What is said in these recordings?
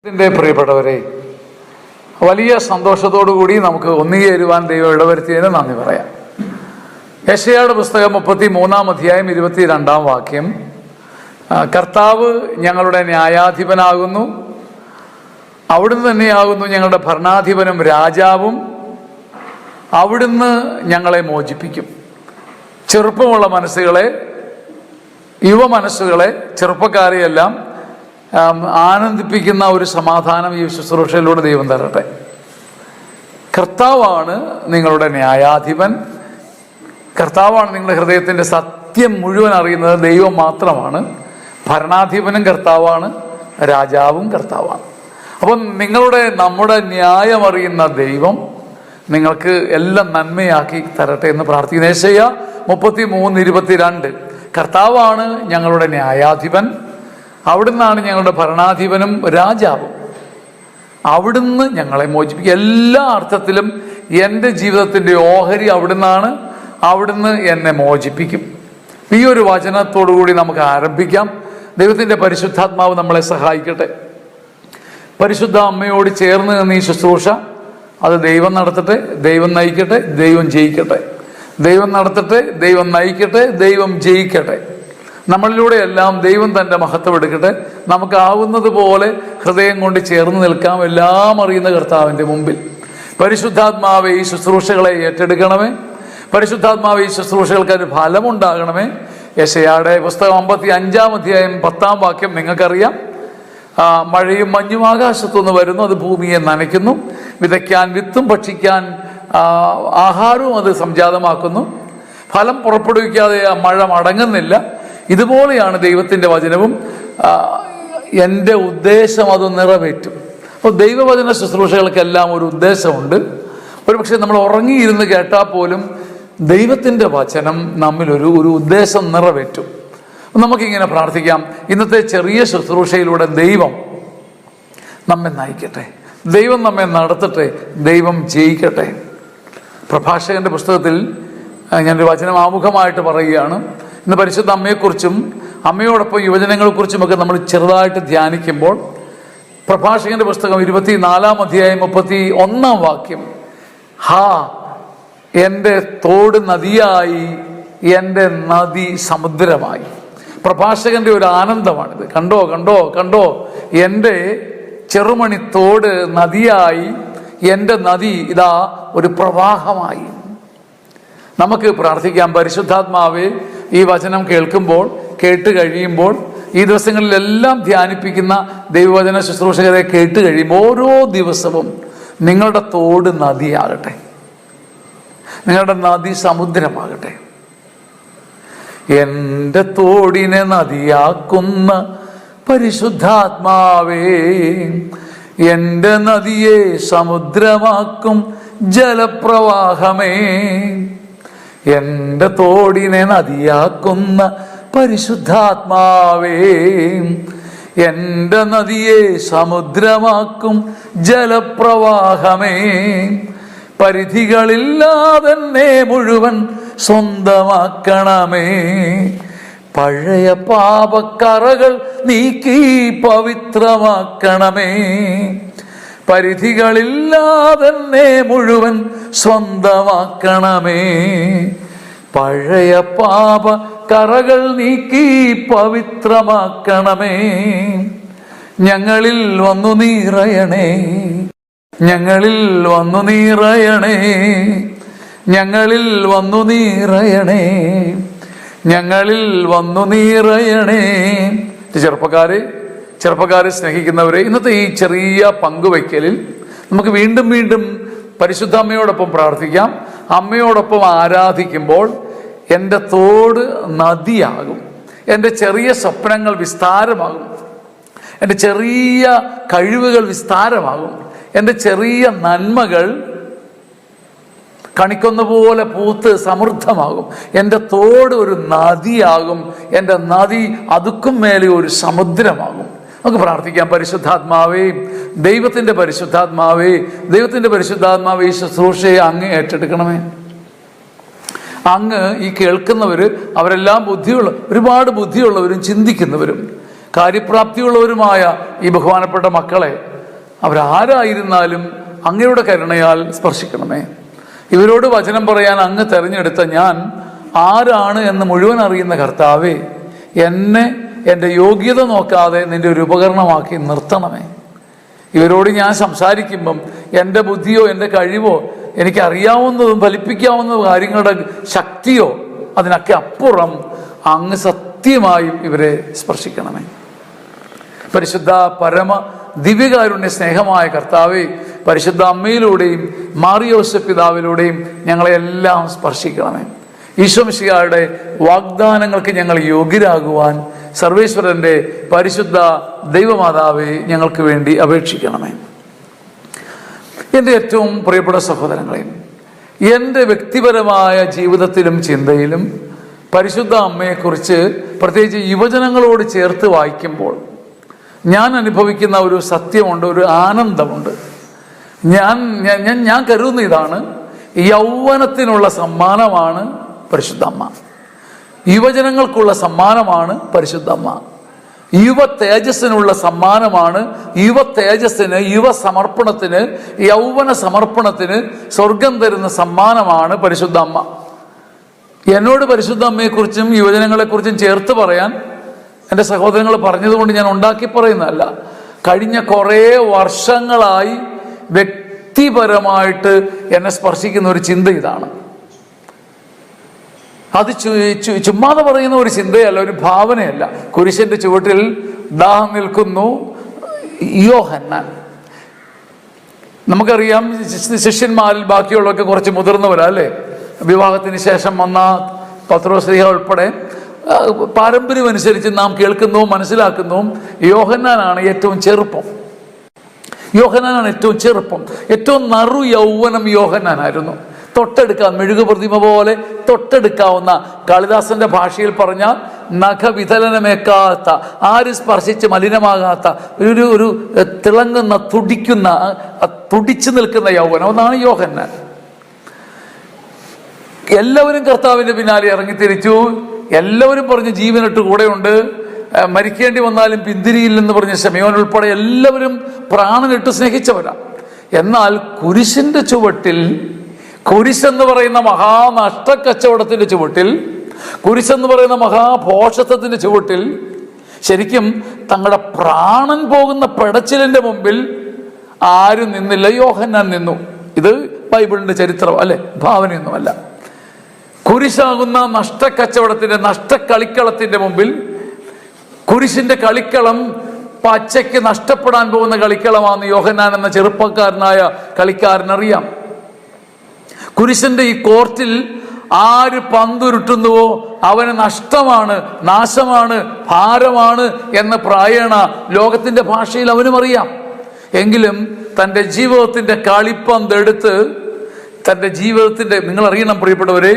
ഇതിൻ്റെ പ്രിയപ്പെട്ടവരെ, വലിയ സന്തോഷത്തോടുകൂടി നമുക്ക് ഒന്നുചേരുവാൻ ദൈവം ഇടവരുത്തിയതിന് നന്ദി പറയാം. യെശയ്യായുടെ പുസ്തകം 33 അധ്യായം 22 വാക്യം, കർത്താവ് ഞങ്ങളുടെ ന്യായാധിപനാകുന്നു, അവിടുന്ന് തന്നെയാകുന്നു ഞങ്ങളുടെ ഭരണാധിപനും രാജാവും, അവിടുന്ന് ഞങ്ങളെ മോചിപ്പിക്കും. ചെറുപ്പമുള്ള മനസ്സുകളെ, യുവ മനസ്സുകളെ, ചെറുപ്പക്കാരെയെല്ലാം ആനന്ദിപ്പിക്കുന്ന ഒരു സമാധാനം ഈ ശുശ്രൂഷയിലൂടെ ദൈവം തരട്ടെ. കർത്താവാണ് നിങ്ങളുടെ ന്യായാധിപൻ. കർത്താവാണ് നിങ്ങളുടെ ഹൃദയത്തിൻ്റെ സത്യം മുഴുവൻ അറിയുന്നത് ദൈവം മാത്രമാണ്. ഭരണാധിപനും കർത്താവാണ്, രാജാവും കർത്താവാണ്. അപ്പം നമ്മുടെ ന്യായം അറിയുന്ന ദൈവം നിങ്ങൾക്ക് എല്ലാം നന്മയാക്കി തരട്ടെ എന്ന് പ്രാർത്ഥിക്കുന്നു. യെശയ്യാ 33:22 കർത്താവാണ് ഞങ്ങളുടെ ന്യായാധിപൻ, അവിടുന്നാണ് ഞങ്ങളുടെ ഭരണാധിപനും രാജാവും, അവിടുന്ന് ഞങ്ങളെ മോചിപ്പിക്കും. എല്ലാ അർത്ഥത്തിലും എൻ്റെ ജീവിതത്തിൻ്റെ ഓഹരി അവിടുന്നാണ്, അവിടുന്ന് എന്നെ മോചിപ്പിക്കും. ഈ ഒരു വചനത്തോടു കൂടി നമുക്ക് ആരംഭിക്കാം. ദൈവത്തിൻ്റെ പരിശുദ്ധാത്മാവ് നമ്മളെ സഹായിക്കട്ടെ. പരിശുദ്ധ അമ്മയോട് ചേർന്ന് നിന്ന് ഈ ശുശ്രൂഷ അത് ദൈവം നടത്തട്ടെ, ദൈവം നയിക്കട്ടെ, ദൈവം ജയിക്കട്ടെ. ദൈവം നടത്തട്ടെ, ദൈവം നയിക്കട്ടെ, ദൈവം ജയിക്കട്ടെ. നമ്മളിലൂടെ എല്ലാം ദൈവം തൻ്റെ മഹത്വം എടുക്കട്ടെ. നമുക്കാവുന്നത് പോലെ ഹൃദയം കൊണ്ട് ചേർന്ന് നിൽക്കാം എല്ലാം അറിയുന്ന കർത്താവിൻ്റെ മുമ്പിൽ. പരിശുദ്ധാത്മാവെ ഈ ശുശ്രൂഷകളെ ഏറ്റെടുക്കണമേ. പരിശുദ്ധാത്മാവെ ഈ ശുശ്രൂഷകൾക്ക് ഒരു ഫലമുണ്ടാകണമേ. യെശയ്യായുടെ പുസ്തകം 55 അധ്യായം 10 വാക്യം നിങ്ങൾക്കറിയാം. മഴയും മഞ്ഞും ആകാശത്തുനിന്ന് വരുന്നു, അത് ഭൂമിയെ നനയ്ക്കുന്നു. വിതയ്ക്കാൻ വിത്തും ഭക്ഷിക്കാൻ ആഹാരവും അത് സംജാതമാക്കുന്നു. ഫലം പുറപ്പെടുവിക്കാതെ ആ മഴ മടങ്ങുന്നില്ല. ഇതുപോലെയാണ് ദൈവത്തിൻ്റെ വചനവും. എൻ്റെ ഉദ്ദേശം അത് നിറവേറ്റും. അപ്പോൾ ദൈവവചന ശുശ്രൂഷകൾക്കെല്ലാം ഒരു ഉദ്ദേശമുണ്ട്. ഒരുപക്ഷെ നമ്മൾ ഉറങ്ങിയിരുന്ന് കേട്ടാൽ പോലും ദൈവത്തിൻ്റെ വചനം നമ്മിലൊരു ഉദ്ദേശം നിറവേറ്റും. നമുക്കിങ്ങനെ പ്രാർത്ഥിക്കാം. ഇന്നത്തെ ചെറിയ ശുശ്രൂഷയിലൂടെ ദൈവം നമ്മെ നയിക്കട്ടെ, ദൈവം നമ്മെ നടത്തട്ടെ, ദൈവം ജയിക്കട്ടെ. പ്രഭാഷകന്റെ പുസ്തകത്തിൽ ഞാനൊരു വചനം ആമുഖമായിട്ട് പറയുകയാണ്. ഇന്ന് പരിശുദ്ധ അമ്മയെക്കുറിച്ചും അമ്മയോടൊപ്പം യുവജനങ്ങളെക്കുറിച്ചുമൊക്കെ നമ്മൾ ചെറുതായിട്ട് ധ്യാനിക്കുമ്പോൾ പ്രഭാഷകന്റെ പുസ്തകം 24 അധ്യായം 31 വാക്യം, ഹാ എൻ്റെ തോട് നദിയായി, എൻ്റെ നദി സമുദ്രമായി. പ്രഭാഷകന്റെ ഒരു ആനന്ദമാണിത്. കണ്ടോ കണ്ടോ കണ്ടോ, എൻ്റെ ചെറുമണി തോട് നദിയായി, എൻ്റെ നദി ഇതാ ഒരു പ്രവാഹമായി. നമുക്ക് പ്രാർത്ഥിക്കാം. പരിശുദ്ധാത്മാവേ, ഈ വചനം കേൾക്കുമ്പോൾ, കേട്ട് കഴിയുമ്പോൾ, ഈ ദിവസങ്ങളിലെല്ലാം ധ്യാനിപ്പിക്കുന്ന ദൈവവചന ശുശ്രൂഷകരെ കേട്ട് കഴിയുമ്പോൾ ഓരോ ദിവസവും നിങ്ങളുടെ തോട് നദിയാകട്ടെ, നിങ്ങളുടെ നദി സമുദ്രമാകട്ടെ. എൻ്റെ തോടിനെ നദിയാക്കുന്ന പരിശുദ്ധാത്മാവേ, എൻ്റെ നദിയെ സമുദ്രമാക്കും ജലപ്രവാഹമേ. എൻ്റെ തോടിനെ നദിയാക്കുന്ന പരിശുദ്ധാത്മാവേ, എൻ്റെ നദിയെ സമുദ്രമാക്കും ജലപ്രവാഹമേ. പരിധികളില്ലാതെന്നെ മുഴുവൻ സ്വന്തമാക്കണമേ. പഴയ പാപക്കറകൾ നീക്കി പവിത്രമാക്കണമേ. പരിധികളില്ലാതെന്നെ മുഴുവൻ സ്വന്തമാക്കണമേ. പഴയ പാപക്കറകൾ നീക്കി പവിത്രമാക്കണമേ. ഞങ്ങളിൽ വന്നു നിറയണേ, ഞങ്ങളിൽ വന്നു നിറയണേ, ഞങ്ങളിൽ വന്നു നിറയണേ, ഞങ്ങളിൽ വന്നു നിറയണേ. ചെറുപ്പക്കാരെ സ്നേഹിക്കുന്നവരെ, ഇന്നത്തെ ഈ ചെറിയ പങ്കുവയ്ക്കലിൽ നമുക്ക് വീണ്ടും വീണ്ടും പരിശുദ്ധ അമ്മയോടൊപ്പം പ്രാർത്ഥിക്കാം. അമ്മയോടൊപ്പം ആരാധിക്കുമ്പോൾ എൻ്റെ തോട് നദിയാകും, എൻ്റെ ചെറിയ സ്വപ്നങ്ങൾ വിസ്താരമാകും, എൻ്റെ ചെറിയ കഴിവുകൾ വിസ്താരമാകും, എൻ്റെ ചെറിയ നന്മകൾ കണിക്കൊന്ന പോലെ പൂത്ത് സമൃദ്ധമാകും. എൻ്റെ തോട് ഒരു നദിയാകും, എൻ്റെ നദി അതുക്കും മേലെ ഒരു സമുദ്രമാകും. നമുക്ക് പ്രാർത്ഥിക്കാം. പരിശുദ്ധാത്മാവേ, ദൈവത്തിൻ്റെ പരിശുദ്ധാത്മാവേ, ദൈവത്തിൻ്റെ പരിശുദ്ധാത്മാവേ, ഈ ശുശ്രൂഷയെ അങ്ങ് ഏറ്റെടുക്കണമേ. അങ്ങ് ഈ കേൾക്കുന്നവർ അവരെല്ലാം ഒരുപാട് ബുദ്ധിയുള്ളവരും ചിന്തിക്കുന്നവരും കാര്യപ്രാപ്തിയുള്ളവരുമായ ഈ ബഹുമാനപ്പെട്ട മക്കളെ അവരാരായിരുന്നാലും അങ്ങയുടെ കരുണയാൽ സ്പർശിക്കണമേ. ഇവരോട് വചനം പറയാൻ അങ്ങ് തെരഞ്ഞെടുത്ത ഞാൻ ആരാണ് എന്ന് മുഴുവൻ അറിയുന്ന കർത്താവേ, എന്നെ എൻ്റെ യോഗ്യത നോക്കാതെ നിന്റെ ഒരു ഉപകരണമാക്കി നിർത്തണമേ. ഇവരോട് ഞാൻ സംസാരിക്കുമ്പം എൻ്റെ ബുദ്ധിയോ എൻ്റെ കഴിവോ എനിക്കറിയാവുന്നതും ഫലിപ്പിക്കാവുന്നതും കാര്യങ്ങളുടെ ശക്തിയോ അതിനൊക്കെ അപ്പുറം അങ്ങ് സത്യമായും ഇവരെ സ്പർശിക്കണമേ. പരിശുദ്ധ പരമ ദിവ്യകാരുണ്യ സ്നേഹമായ കർത്താവേ, പരിശുദ്ധ അമ്മയിലൂടെയും മാറിയോസഫ് പിതാവിലൂടെയും ഞങ്ങളെല്ലാം സ്പർശിക്കണമേ. ഈശോ മിശിഹായുടെ വാഗ്ദാനങ്ങൾക്ക് ഞങ്ങൾ യോഗ്യരാകുവാൻ സർവേശ്വരൻ്റെ പരിശുദ്ധ ദൈവമാതാവെ ഞങ്ങൾക്ക് വേണ്ടി അപേക്ഷിക്കണമേ. എൻ്റെ ഏറ്റവും പ്രിയപ്പെട്ട സഹോദരങ്ങളെ, എൻ്റെ വ്യക്തിപരമായ ജീവിതത്തിലും ചിന്തയിലും പരിശുദ്ധ അമ്മയെക്കുറിച്ച് പ്രത്യേകിച്ച് യുവജനങ്ങളോട് ചേർത്ത് വായിക്കുമ്പോൾ ഞാൻ അനുഭവിക്കുന്ന ഒരു സത്യമുണ്ട്, ഒരു ആനന്ദമുണ്ട്. ഞാൻ കരുതുന്ന ഇതാണ്: യൗവനത്തിനുള്ള സമ്മാനമാണ് പരിശുദ്ധ അമ്മ, യുവജനങ്ങൾക്കുള്ള സമ്മാനമാണ് പരിശുദ്ധ അമ്മ, യുവ തേജസ്സിനുള്ള സമ്മാനമാണ്. യുവ തേജസ്സിന്, യുവ സമർപ്പണത്തിന്, യൗവന സമർപ്പണത്തിന് സ്വർഗം തരുന്ന സമ്മാനമാണ് പരിശുദ്ധ അമ്മ. എന്നോട് പരിശുദ്ധ അമ്മയെക്കുറിച്ചും യുവജനങ്ങളെക്കുറിച്ചും ചേർത്ത് പറയാൻ എൻ്റെ സഹോദരങ്ങൾ പറഞ്ഞതുകൊണ്ട് ഞാൻ ഉണ്ടാക്കി പറയുന്നതല്ല. കഴിഞ്ഞ കുറേ വർഷങ്ങളായി വ്യക്തിപരമായിട്ട് എന്നെ സ്പർശിക്കുന്ന ഒരു ചിന്ത ഇതാണ്. അത് ചുമ്മാതെ പറയുന്ന ഒരു ചിന്തയല്ല, ഒരു ഭാവനയല്ല. കുരിശിന്റെ ചുവട്ടിൽ ദാഹം നിൽക്കുന്നു യോഹന്നാൻ. നമുക്കറിയാം, ശിഷ്യന്മാരിൽ ബാക്കിയുള്ളവർക്ക് കുറച്ച് മുതിർന്നവരാ അല്ലേ? വിവാഹത്തിന് ശേഷം വന്ന പത്രോസ്ലീഹ ഉൾപ്പെടെ പാരമ്പര്യം അനുസരിച്ച് നാം കേൾക്കുന്നതും മനസ്സിലാക്കുന്നതും യോഹന്നാനാണ് ഏറ്റവും ചെറുപ്പം. യോഹന്നാനാണ് ഏറ്റവും ചെറുപ്പം. ഏറ്റവും നറു യൗവനം യോഹന്നാനായിരുന്നു. തൊട്ടെടുക്കാൻ, മെഴുകു പ്രതിമ പോലെ തൊട്ടെടുക്കാവുന്ന, കാളിദാസന്റെ ഭാഷയിൽ പറഞ്ഞാൽ നഖവിതലനമേക്കാത്ത, ആര് സ്പർശിച്ച് മലിനമാകാത്ത ഒരു തിളങ്ങുന്ന, തുടിച്ചു നിൽക്കുന്ന യൗവനം. ഒന്നാണ് യോഹന്നാൻ. എല്ലാവരും കർത്താവിന്റെ പിന്നാലെ ഇറങ്ങിത്തിരിച്ചു. എല്ലാവരും പറഞ്ഞ് ജീവനിട്ട് കൂടെയുണ്ട്, മരിക്കേണ്ടി വന്നാലും പിന്തിരിയില്ലെന്ന് പറഞ്ഞ ശമയോൻ ഉൾപ്പെടെ എല്ലാവരും പ്രാണനിട്ട് സ്നേഹിച്ചവരാ. എന്നാൽ കുരിശിന്റെ ചുവട്ടിൽ, കുരിശെന്ന് പറയുന്ന മഹാനഷ്ടക്കച്ചവടത്തിന്റെ ചുവട്ടിൽ, കുരിശെന്ന് പറയുന്ന മഹാഭോഷത്വത്തിന്റെ ചുവട്ടിൽ ശരിക്കും തങ്ങളുടെ പ്രാണൻ പോകുന്ന പെടച്ചിലിന്റെ മുമ്പിൽ ആരും നിന്നില്ല. യോഹന്നാൻ നിന്നു. ഇത് ബൈബിളിന്റെ ചരിത്രം അല്ലെ, ഭാവനയൊന്നുമല്ല. കുരിശാകുന്ന നഷ്ടക്കച്ചവടത്തിന്റെ, നഷ്ടക്കളിക്കളത്തിന്റെ മുമ്പിൽ, കുരിശിന്റെ കളിക്കളം പച്ചയ്ക്ക് നഷ്ടപ്പെടാൻ പോകുന്ന കളിക്കളമാണെന്ന് യോഹന്നാൻ എന്ന ചെറുപ്പക്കാരനായ കളിക്കാരനറിയാം. കുരിശിന്റെ ഈ കോർട്ടിൽ ആര് പന്തുരുട്ടുന്നുവോ അവന് നഷ്ടമാണ്, നാശമാണ്, ഭാരമാണ് എന്ന് പ്രായേണ ലോകത്തിന്റെ ഭാഷയിൽ അവനും അറിയാം. എങ്കിലും തൻ്റെ ജീവിതത്തിന്റെ കളിപ്പന്തെടുത്ത്, തൻ്റെ ജീവിതത്തിന്റെ, നിങ്ങൾ അറിയണം പ്രിയപ്പെട്ടവരെ,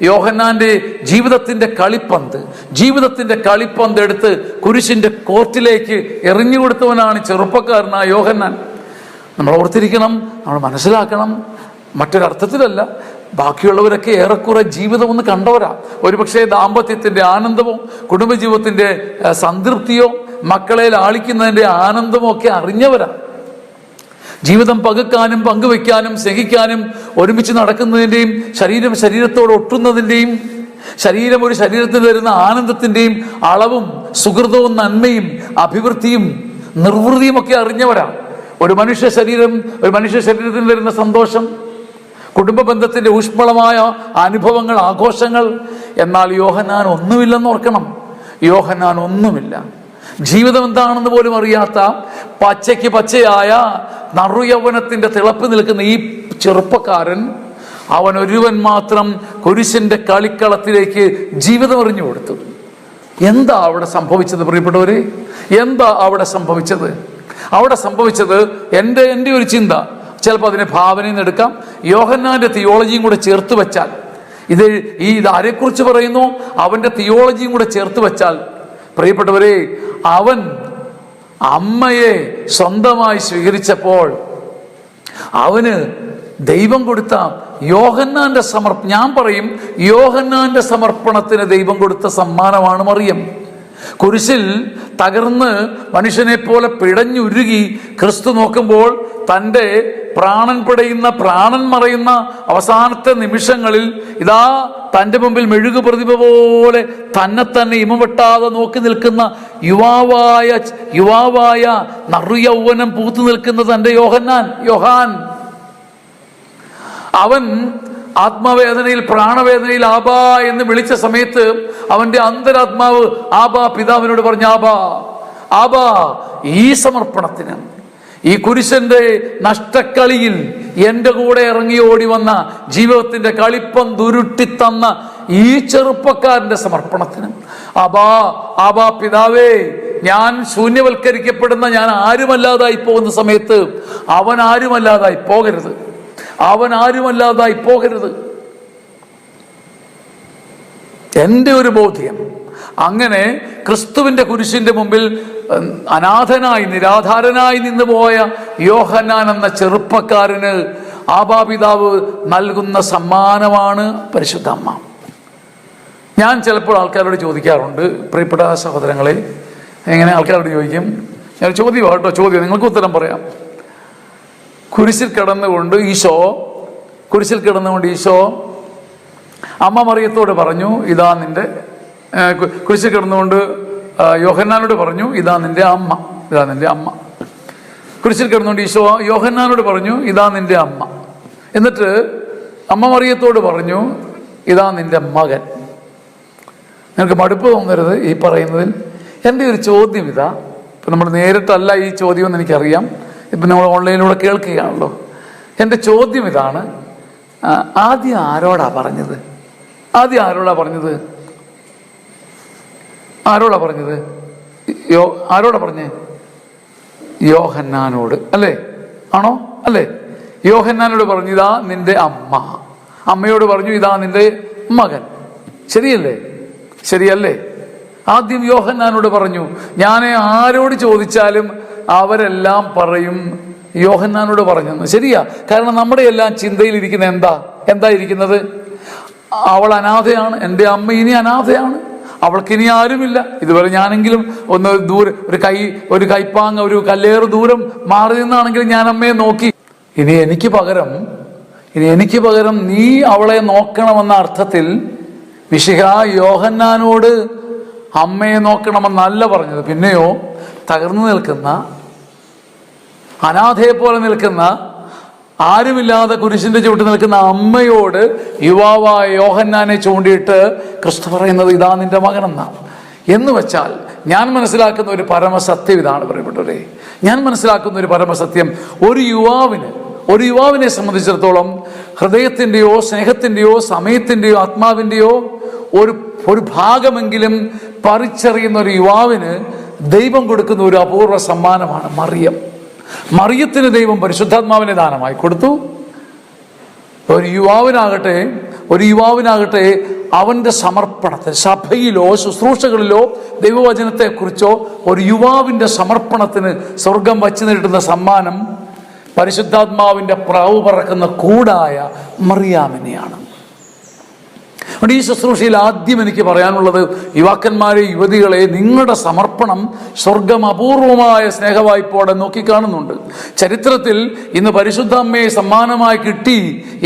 യോഹന്നാന്റെ ജീവിതത്തിന്റെ കളിപ്പന്ത് എടുത്ത് കുരിശിന്റെ കോർട്ടിലേക്ക് എറിഞ്ഞു കൊടുത്തവനാണ് ചെറുപ്പക്കാരനായ യോഹന്നാൻ. നമ്മൾ ഓർത്തിരിക്കണം, നമ്മൾ മനസ്സിലാക്കണം. മറ്റൊരർത്ഥത്തിലല്ല, ബാക്കിയുള്ളവരൊക്കെ ഏറെക്കുറെ ജീവിതം ഒന്ന് കണ്ടവരാ. ഒരുപക്ഷെ ദാമ്പത്യത്തിന്റെ ആനന്ദമോ, കുടുംബജീവിതത്തിന്റെ സംതൃപ്തിയോ, മക്കളെ ലാളിക്കുന്നതിന്റെ ആനന്ദമോ ഒക്കെ അറിഞ്ഞവരാ. ജീവിതം പകുക്കാനും പങ്കുവെക്കാനും സ്നേഹിക്കാനും ഒരുമിച്ച് നടക്കുന്നതിൻ്റെയും ശരീരത്തോട് ഒട്ടുന്നതിൻ്റെയും ശരീരം ഒരു ശരീരത്തിന് തരുന്ന ആനന്ദത്തിൻ്റെയും അളവും സുഹൃതവും നന്മയും അഭിവൃദ്ധിയും നിർവൃതിയും ഒക്കെ അറിഞ്ഞവരാ. ഒരു മനുഷ്യ ശരീരത്തിന് തരുന്ന സന്തോഷം, കുടുംബ ബന്ധത്തിന്റെ ഊഷ്മളമായ അനുഭവങ്ങൾ, ആഘോഷങ്ങൾ. എന്നാൽ യോഹന്നാൻ ഒന്നുമില്ലെന്ന് ഓർക്കണം. യോഹന്നാൻ ഒന്നുമില്ല. ജീവിതം എന്താണെന്ന് പോലും അറിയാത്ത, പച്ചയ്ക്ക് പച്ചയായ നറുയൗവനത്തിന്റെ തിളപ്പ് നിൽക്കുന്ന ഈ ചെറുപ്പക്കാരൻ, അവൻ ഒരുവൻ മാത്രം കുരിശിന്റെ കളിക്കളത്തിലേക്ക് ജീവിതം എറിഞ്ഞു കൊടുത്തു. എന്താ അവിടെ സംഭവിച്ചത് പ്രിയപ്പെട്ടവരെ? എന്താ അവിടെ സംഭവിച്ചത്? അവിടെ സംഭവിച്ചത് എൻ്റെ ഒരു ചിന്ത, ചിലപ്പോൾ അതിനെ ഭാവനയിൽ നിന്ന് എടുക്കാം, യോഹന്നാന്റെ തിയോളജിയും കൂടെ ചേർത്ത് വെച്ചാൽ, ഇത് ആരെക്കുറിച്ച് പറയുന്നു, അവന്റെ തിയോളജിയും കൂടെ ചേർത്ത് വെച്ചാൽ, പ്രിയപ്പെട്ടവരെ, അവൻ അമ്മയെ സ്വന്തമായി സ്വീകരിച്ചപ്പോൾ അവന് ദൈവം കൊടുത്ത ഞാൻ പറയും, യോഹന്നാന്റെ സമർപ്പണത്തിന് ദൈവം കൊടുത്ത സമ്മാനമാണ് മറിയം. കുരിശിൽ തകർന്ന് മനുഷ്യനെ പോലെ പിടഞ്ഞുരുകി ക്രിസ്തു നോക്കുമ്പോൾ തൻ്റെ പ്രാണൻ പിടയുന്ന, പ്രാണൻ മറയുന്ന അവസാനത്തെ നിമിഷങ്ങളിൽ ഇതാ തൻ്റെ മുമ്പിൽ മെഴുകു പ്രതിഭ പോലെ തന്നെ ഇമവെട്ടാതെ നോക്കി നിൽക്കുന്ന യുവാവായ നറുയൗവനം പൂത്തു നിൽക്കുന്ന തൻ്റെ യോഹാൻ, അവൻ ആത്മവേദനയിൽ, പ്രാണവേദനയിൽ ആബാ എന്ന് വിളിച്ച സമയത്ത് അവന്റെ അന്തരാത്മാവ് ആബാ പിതാവിനോട് പറഞ്ഞു, ആബാ ഈ സമർപ്പണത്തിന്, ഈ കുരിശന്റെ നഷ്ടക്കളിയിൽ എൻ്റെ കൂടെ ഇറങ്ങി ഓടി വന്ന, ജീവിതത്തിന്റെ കളിപ്പം ദുരുട്ടി തന്ന ഈ ചെറുപ്പക്കാരന്റെ സമർപ്പണത്തിന് ആബാ പിതാവേ, ഞാൻ ശൂന്യവൽക്കരിക്കപ്പെടുന്ന, ഞാൻ ആരുമല്ലാതായി പോകുന്ന സമയത്ത് അവൻ ആരുമല്ലാതായി പോകരുത്, അവൻ ആരുമല്ലാതായി പോകരുത്. എൻ്റെ ഒരു ബോധ്യം. അങ്ങനെ ക്രിസ്തുവിന്റെ കുരിശിന്റെ മുമ്പിൽ അനാഥനായി, നിരാധാരനായി നിന്ന് പോയ യോഹന്നാൻ എന്ന ചെറുപ്പക്കാരന് ആബാപിതാവ് നൽകുന്ന സമ്മാനമാണ് പരിശുദ്ധ അമ്മ. ഞാൻ ചിലപ്പോൾ ആൾക്കാരോട് ചോദിക്കാറുണ്ട്, പ്രിയപ്പെട്ട സഹോദരങ്ങളെ, എങ്ങനെ ആൾക്കാരോട് ചോദിക്കും, ഞാൻ ചോദ്യം നിങ്ങൾക്ക് ഉത്തരം പറയാം. കുരിശിൽ കിടന്നുകൊണ്ട് ഈശോ അമ്മ മറിയത്തോട് പറഞ്ഞു, ഇതാ നിന്റെ, കുരിശിൽ കിടന്നുകൊണ്ട് യോഹന്നാനോട് പറഞ്ഞു, ഇതാ നിന്റെ അമ്മ. കുരിശിൽ കിടന്നുകൊണ്ട് ഈശോ യോഹന്നാനോട് പറഞ്ഞു, ഇതാ നിന്റെ അമ്മ. എന്നിട്ട് അമ്മ മറിയത്തോട് പറഞ്ഞു, ഇതാ നിന്റെ മകൻ. നിങ്ങൾക്ക് മടുപ്പ് തോന്നരുത് ഈ പറയുന്നതിൽ. എൻ്റെ ഒരു ചോദ്യം ഇതാ, ഇപ്പം നമ്മൾ നേരിട്ടല്ല ഈ ചോദ്യം എന്ന് എനിക്കറിയാം, ഇപ്പം നമ്മൾ ഓൺലൈനിലൂടെ കേൾക്കുകയാണല്ലോ. എൻ്റെ ചോദ്യം ഇതാണ്, ആദ്യം ആരോടാ പറഞ്ഞത്? ആരോടാ പറഞ്ഞേ? യോഹന്നാനോട് അല്ലേ? ആണോ? അല്ലേ? യോഹന്നാനോട് പറഞ്ഞു, ഇതാ നിന്റെ അമ്മ. അമ്മയോട് പറഞ്ഞു, ഇതാ നിന്റെ മകൻ. ശരിയല്ലേ? ആദ്യം യോഹന്നാനോട് പറഞ്ഞു. ഞാൻ ആരോട് ചോദിച്ചാലും അവരെല്ലാം പറയും യോഹന്നാനോട് പറഞ്ഞെന്ന്. ശരിയാ. കാരണം നമ്മുടെ എല്ലാം ചിന്തയിലിരിക്കുന്ന എന്താ ഇരിക്കുന്നത്? അവൾ അനാഥയാണ്, എൻ്റെ അമ്മ ഇനി അനാഥയാണ്, അവൾക്കിനി ആരുമില്ല. ഇതുവരെ ഞാനെങ്കിലും ഒന്ന് ദൂരെ ഒരു കൈപ്പാങ്ങ, ഒരു കല്ലേറ് ദൂരം മാറി നിന്നാണെങ്കിലും ഞാൻ അമ്മയെ നോക്കി. ഇനി എനിക്ക് പകരം നീ അവളെ നോക്കണമെന്ന അർത്ഥത്തിൽ മിശിഹ യോഹന്നാനോട് അമ്മയെ നോക്കണമെന്നല്ല പറഞ്ഞത്. പിന്നെയോ തകർന്നു നിൽക്കുന്ന, അനാഥയെ പോലെ നിൽക്കുന്ന, ആരുമില്ലാതെ കുരിശിന്റെ ചുവട്ടിൽ നിൽക്കുന്ന അമ്മയോട് യുവാവായ യോഹന്നാനെ ചൂണ്ടിയിട്ട് ക്രിസ്തു പറയുന്നത്, ഇതാ നിന്റെ മകനെന്നാണ്. എന്ന് വെച്ചാൽ ഞാൻ മനസ്സിലാക്കുന്ന ഒരു പരമസത്യം ഇതാണ് പ്രിയപ്പെട്ടവരെ. ഞാൻ മനസ്സിലാക്കുന്ന ഒരു പരമസത്യം, ഒരു യുവാവിനെ സംബന്ധിച്ചിടത്തോളം ഹൃദയത്തിൻ്റെയോ സ്നേഹത്തിൻ്റെയോ സമയത്തിൻ്റെയോ ആത്മാവിൻ്റെയോ ഒരു ഭാഗമെങ്കിലും പറിച്ചറിയുന്ന ഒരു യുവാവിന് ദൈവം കൊടുക്കുന്ന ഒരു അപൂർവ സമ്മാനമാണ് മറിയത്തിന് ദൈവം പരിശുദ്ധാത്മാവിനെ ദാനമായി കൊടുത്തു. ഒരു യുവാവിനാകട്ടെ അവന്റെ സമർപ്പണത്തെ, സഭയിലോ ശുശ്രൂഷകളിലോ ദൈവവചനത്തെക്കുറിച്ചോ ഒരു യുവാവിന്റെ സമർപ്പണത്തിന് സ്വർഗം വച്ചു നീട്ടുന്ന സമ്മാനം പരിശുദ്ധാത്മാവിന്റെ പ്രാവ് പറക്കുന്ന കൂടായ മറിയാമിനെയാണ്. ഈ ശുശ്രൂഷയിൽ ആദ്യം എനിക്ക് പറയാനുള്ളത്, യുവാക്കന്മാരെ, യുവതികളെ, നിങ്ങളുടെ സമർപ്പണം സ്വർഗം അപൂർവമായ സ്നേഹവായ്പോടെ നോക്കിക്കാണുന്നുണ്ട്. ചരിത്രത്തിൽ ഇന്ന് പരിശുദ്ധ അമ്മയെ സമ്മാനമായി കിട്ടി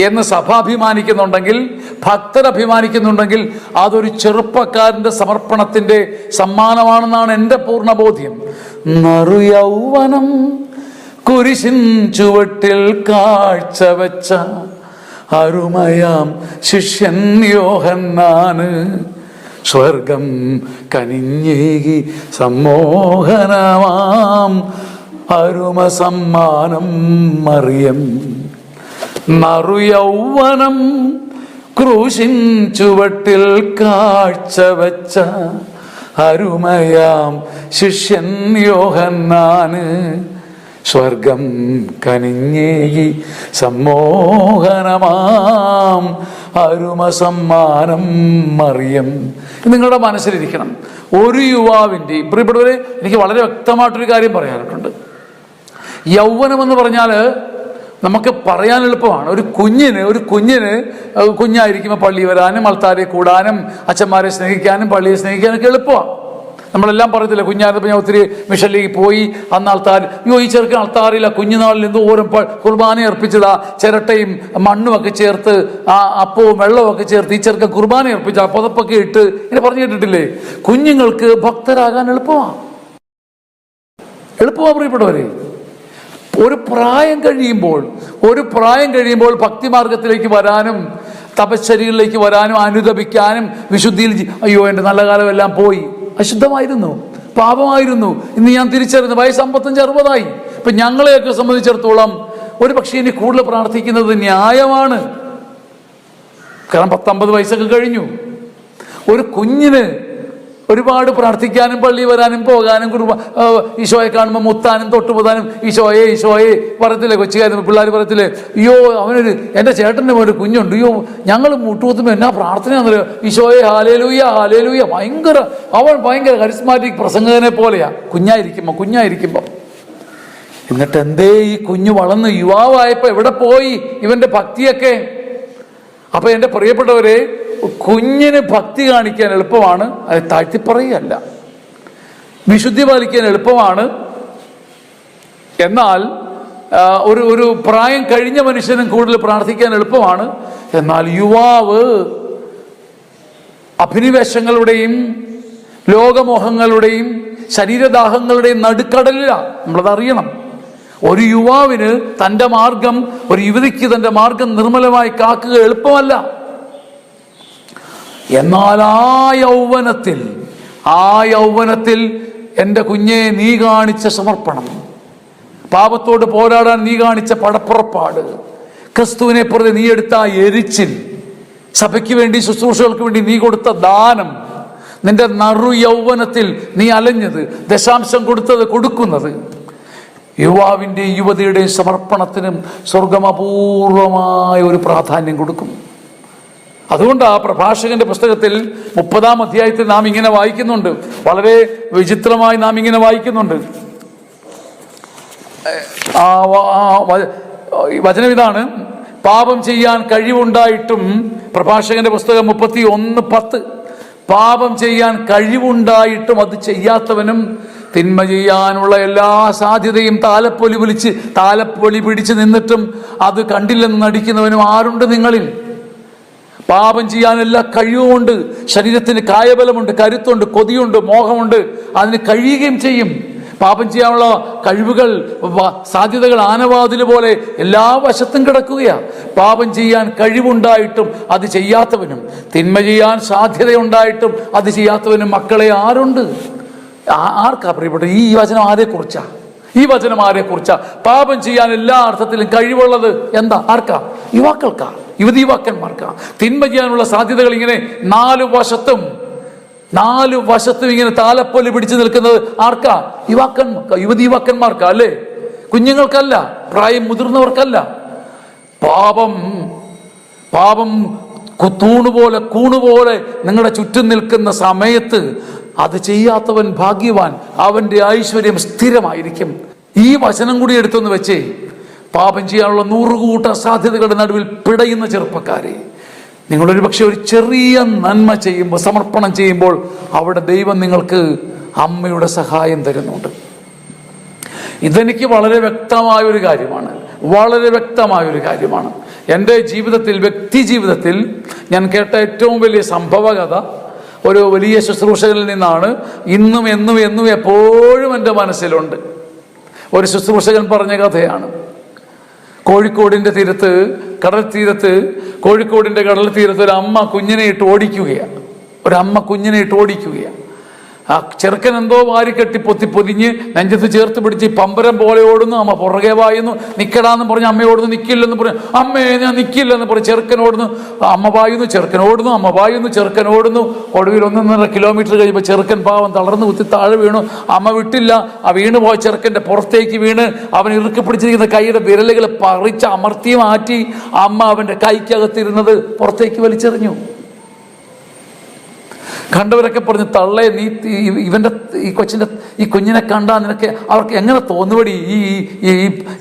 എന്ന് സഭ അഭിമാനിക്കുന്നുണ്ടെങ്കിൽ, ഭക്തരഭിമാനിക്കുന്നുണ്ടെങ്കിൽ, അതൊരു ചെറുപ്പക്കാരന്റെ സമർപ്പണത്തിന്റെ സമ്മാനമാണെന്നാണ് എൻ്റെ പൂർണ്ണ ബോധ്യം. നറുയൗവനം കുരിശിൻ ചുവട്ടിൽ കാഴ്ചവെച്ച അരുമയാം ശിഷ്യൻ യോഹന്നാന് സ്വർഗം കനിഞ്ഞേകി സമ്മോഹനമാം അരുമ സമ്മാനം മറിയം. നറുയൗവനം ക്രൂശിൻ ചുവട്ടിൽ കാഴ്ചവെച്ച അരുമയാം ശിഷ്യൻ യോഹന്നാന് സ്വർഗം കനിഞ്ഞേകി സമ്മോഹനമാം അരുമ സമ്മാനം മറിയം. നിങ്ങളുടെ മനസ്സിലിരിക്കണം. ഒരു യുവാവിൻ്റെ, പ്രിയപ്പെട്ടവരെ, എനിക്ക് വളരെ വ്യക്തമായിട്ടൊരു കാര്യം പറയാനായിട്ടുണ്ട്. യൗവനം എന്ന് പറഞ്ഞാൽ നമുക്ക് പറയാൻ എളുപ്പമാണ്. ഒരു കുഞ്ഞായിരിക്കുമ്പോൾ പള്ളി വരാനും, ആൾക്കാരെ കൂടാനും, അച്ഛന്മാരെ സ്നേഹിക്കാനും, പള്ളിയെ സ്നേഹിക്കാനൊക്കെ എളുപ്പമാണ്. നമ്മളെല്ലാം പറയത്തില്ല, കുഞ്ഞായിരുന്നപ്പോൾ ഞാൻ ഒത്തിരി മിഷനിലേക്ക് പോയി. അന്ന് ആൾത്താർ, അയ്യോ ഈ ചെറുക്കൻ ആൾത്താറില്ല, കുഞ്ഞുനാളിൽ എന്തോരം കുർബാന അർപ്പിച്ചതാ, ചിരട്ടയും മണ്ണുമൊക്കെ ചേർത്ത് അപ്പവും വെള്ളമൊക്കെ ചേർത്ത് ഈ ചെറുക്കൻ കുർബാന അർപ്പിച്ച പുതപ്പൊക്കെ ഇട്ട് ഇങ്ങനെ പറഞ്ഞു കേട്ടിട്ടില്ലേ? കുഞ്ഞുങ്ങൾക്ക് ഭക്തരാകാൻ എളുപ്പമാണ് പ്രിയപ്പെട്ടവരെ. ഒരു പ്രായം കഴിയുമ്പോൾ ഭക്തിമാർഗത്തിലേക്ക് വരാനും തപശ്ചര്യകളിലേക്ക് വരാനും അനുദപിക്കാനും വിശുദ്ധിയിൽ അയ്യോ എൻ്റെ നല്ല കാലമെല്ലാം പോയി, അശുദ്ധമായിരുന്നു, പാപമായിരുന്നു, ഇന്ന് ഞാൻ തിരിച്ചറിയുന്നു, വയസ്സ് 55-60 ഇപ്പം ഞങ്ങളെയൊക്കെ സംബന്ധിച്ചിടത്തോളം ഒരു പക്ഷേ ഇനി കൂടുതൽ പ്രാർത്ഥിക്കുന്നത് ന്യായമാണ്. കാരണം 10-50 വയസ്സൊക്കെ കഴിഞ്ഞു. ഒരു കുഞ്ഞിന് ഒരുപാട് പ്രാർത്ഥിക്കാനും പള്ളി വരാനും പോകാനും ഈശോയെ കാണുമ്പോൾ മുത്താനും തൊട്ടുപോതാനും ഈശോയെ പറയത്തില്ലേ, കൊച്ചുകാരും പിള്ളേർ പറയത്തില്ലേ, അയ്യോ അവനൊരു എൻ്റെ ചേട്ടൻ്റെ ഒരു കുഞ്ഞുണ്ട്, അയ്യോ ഞങ്ങൾ മുട്ടുകുത്തുമ്പോൾ എന്നാ പ്രാർത്ഥനയാണെന്നല്ലോ, ഈശോയെ ഹാലേലൂയ ഹാലേലൂയ. അവൻ ഭയങ്കര കരിസ്മാറ്റിക് പ്രസംഗകനെ പോലെയാ കുഞ്ഞായിരിക്കുമ്പോൾ. എന്നിട്ട് എന്തേ ഈ കുഞ്ഞു വളർന്ന് യുവാവായപ്പോൾ എവിടെ പോയി ഇവന്റെ ഭക്തിയൊക്കെ? അപ്പൊ എൻ്റെ പ്രിയപ്പെട്ടവരെ, കുഞ്ഞിന് ഭക്തി കാണിക്കാൻ എളുപ്പമാണ്, അത് താഴ്ത്തിപ്പറയല്ല. വിശുദ്ധി പാലിക്കാൻ എളുപ്പമാണ്. എന്നാൽ ഒരു പ്രായം കഴിഞ്ഞ മനുഷ്യനും കൂടുതൽ പ്രാർത്ഥിക്കാൻ എളുപ്പമാണ്. എന്നാൽ യുവാവ് അഭിനിവേശങ്ങളുടെയും ലോകമോഹങ്ങളുടെയും ശരീരദാഹങ്ങളുടെയും നടുക്കടലിലാണ്. നമ്മളതറിയണം. ഒരു യുവാവിന് തൻ്റെ മാർഗം, ഒരു യുവതിക്ക് തൻ്റെ മാർഗം നിർമ്മലമായി കാക്കുക എളുപ്പമല്ല. എന്നാൽ ആ യൗവനത്തിൽ എൻ്റെ കുഞ്ഞെ നീ കാണിച്ച സമർപ്പണം, പാപത്തോട് പോരാടാൻ നീ കാണിച്ച പടപ്പുറപ്പാട്, ക്രിസ്തുവിനെ പ്രതി നീ എടുത്ത എരിച്ചിൽ, സഭയ്ക്ക് വേണ്ടി ശുശ്രൂഷകൾക്ക് വേണ്ടി നീ കൊടുത്ത ദാനം, നിന്റെ നറു യൗവനത്തിൽ നീ അലഞ്ഞത്, ദശാംശം കൊടുക്കുന്നത്, യുവാവിൻ്റെയും യുവതിയുടെയും സമർപ്പണത്തിനും സ്വർഗം അപൂർവമായ ഒരു പ്രാധാന്യം കൊടുക്കും. അതുകൊണ്ട് ആ പ്രഭാഷകന്റെ പുസ്തകത്തിൽ 30-ാം അധ്യായത്തിൽ നാം ഇങ്ങനെ വായിക്കുന്നുണ്ട്, വളരെ വിചിത്രമായി നാം ഇങ്ങനെ വായിക്കുന്നുണ്ട്. വചനം ഇതാണ്: പാപം ചെയ്യാൻ കഴിവുണ്ടായിട്ടും, പ്രഭാഷകന്റെ പുസ്തകം 31:10, പാപം ചെയ്യാൻ കഴിവുണ്ടായിട്ടും അത് ചെയ്യാത്തവനും തിന്മ ചെയ്യാനുള്ള എല്ലാ സാധ്യതയും താലപ്പൊലി പിടിച്ച് നിന്നിട്ടും അത് കണ്ടില്ലെന്ന് നടിക്കുന്നവനും ആരുണ്ട് നിങ്ങളിൽ? പാപം ചെയ്യാൻ എല്ലാ കഴിവുമുണ്ട്, ശരീരത്തിന് കായബലമുണ്ട്, കരുത്തുണ്ട്, കൊതിയുണ്ട്, മോഹമുണ്ട്, അതിന് കഴിയുകയും ചെയ്യും. പാപം ചെയ്യാനുള്ള കഴിവുകൾ, സാധ്യതകൾ ആനവാതിൽ പോലെ എല്ലാ വശത്തും കിടക്കുകയാണ്. പാപം ചെയ്യാൻ കഴിവുണ്ടായിട്ടും അത് ചെയ്യാത്തവനും, തിന്മ ചെയ്യാൻ സാധ്യതയുണ്ടായിട്ടും അത് ചെയ്യാത്തവനും മക്കളെ ആരുണ്ട്? ആർക്കാ പ്രിയപ്പെട്ട ഈ വചനം ആരെക്കുറിച്ചാ? ഈ വചനം ആരെക്കുറിച്ചാ? പാപം ചെയ്യാൻ എല്ലാ അർത്ഥത്തിലും കഴിവുള്ളത് എന്താ? ആർക്കാ? യുവാക്കൾക്കാ, യുവതീവാക്കന്മാർക്കാ. തിന്മ ചെയ്യാനുള്ള സാധ്യതകൾ ഇങ്ങനെ നാലു വശത്തും ഇങ്ങനെ താലപ്പൊലി പിടിച്ചു നിൽക്കുന്നത് ആർക്കാ? യുവതീവാക്കന്മാർക്കാ, അല്ലേ? കുഞ്ഞുങ്ങൾക്കല്ല, പ്രായം മുതിർന്നവർക്കല്ല. പാപം കൂണുപോലെ നിങ്ങളുടെ ചുറ്റും നിൽക്കുന്ന സമയത്ത് അത് ചെയ്യാത്തവൻ ഭാഗ്യവാൻ, അവന്റെ ഐശ്വര്യം സ്ഥിരമായിരിക്കും. ഈ വചനം കൂടി എടുത്തൊന്ന് വെച്ചേ. പാപം ചെയ്യാനുള്ള 100 കൂട്ട സാധ്യതകളുടെ നടുവിൽ പിടയുന്ന ചെറുപ്പക്കാരെ, നിങ്ങളൊരു പക്ഷെ ഒരു ചെറിയ നന്മ ചെയ്യുമ്പോൾ, സമർപ്പണം ചെയ്യുമ്പോൾ, അവിടെ ദൈവം നിങ്ങൾക്ക് അമ്മയുടെ സഹായം തരുന്നുണ്ട്. ഇതെനിക്ക് വളരെ വ്യക്തമായൊരു കാര്യമാണ്. എൻ്റെ ജീവിതത്തിൽ, വ്യക്തി ജീവിതത്തിൽ ഞാൻ കേട്ട ഏറ്റവും വലിയ സംഭവകഥ ഒരു വലിയ ശുശ്രൂഷകരിൽ നിന്നാണ്. ഇന്നും എപ്പോഴും എൻ്റെ മനസ്സിലുണ്ട്. ഒരു ശുശ്രൂഷകൻ പറഞ്ഞ കഥയാണ്. കോഴിക്കോടിൻ്റെ കടൽ തീരത്ത് ഒരു അമ്മ കുഞ്ഞിനെ ഇട്ട് ഓടിക്കുകയാണ്. ആ ചെറുക്കൻ എന്തോ വാരിക്കെട്ടി പൊതിഞ്ഞ് നെഞ്ചത്ത് ചേർത്ത് പിടിച്ച് പമ്പരം പോലെ ഓടുന്നു. അമ്മ പുറകെ വായുന്നു. നിൽക്കടാന്ന് പറഞ്ഞ് അമ്മ ഓടുന്നു. നിൽക്കില്ലെന്ന് പറഞ്ഞു. അമ്മേ ഞാൻ നിൽക്കില്ലെന്ന് പറഞ്ഞ് ചെറുക്കൻ ഓടുന്നു. അമ്മ പായുന്നു, ചെറുക്കൻ ഓടുന്നു. അമ്മ പായുന്നു, ചെറുക്കൻ ഓടുന്നു. ഒടുവിൽ 1.5 കിലോമീറ്റർ കഴിയുമ്പോൾ ചെറുക്കൻ പാവം തളർന്ന് കുത്തി താഴെ വീണു. അമ്മ വിട്ടില്ല. ആ വീണ് പോയ ചെറുക്കൻ്റെ പുറത്തേക്ക് വീണ് അവൻ ഇറുക്കി പിടിച്ചിരിക്കുന്ന കൈയുടെ വിരലുകൾ പറിച്ച് അമർത്തി മാറ്റി അമ്മ അവൻ്റെ കൈക്കകത്തിരുന്നത് പുറത്തേക്ക് വലിച്ചെറിഞ്ഞു. കണ്ടവരൊക്കെ പറഞ്ഞു, തള്ളേ, നീ ഈ കുഞ്ഞിനെ കണ്ടാ നിനക്ക് അവർക്ക് എങ്ങനെ തോന്നുപടി?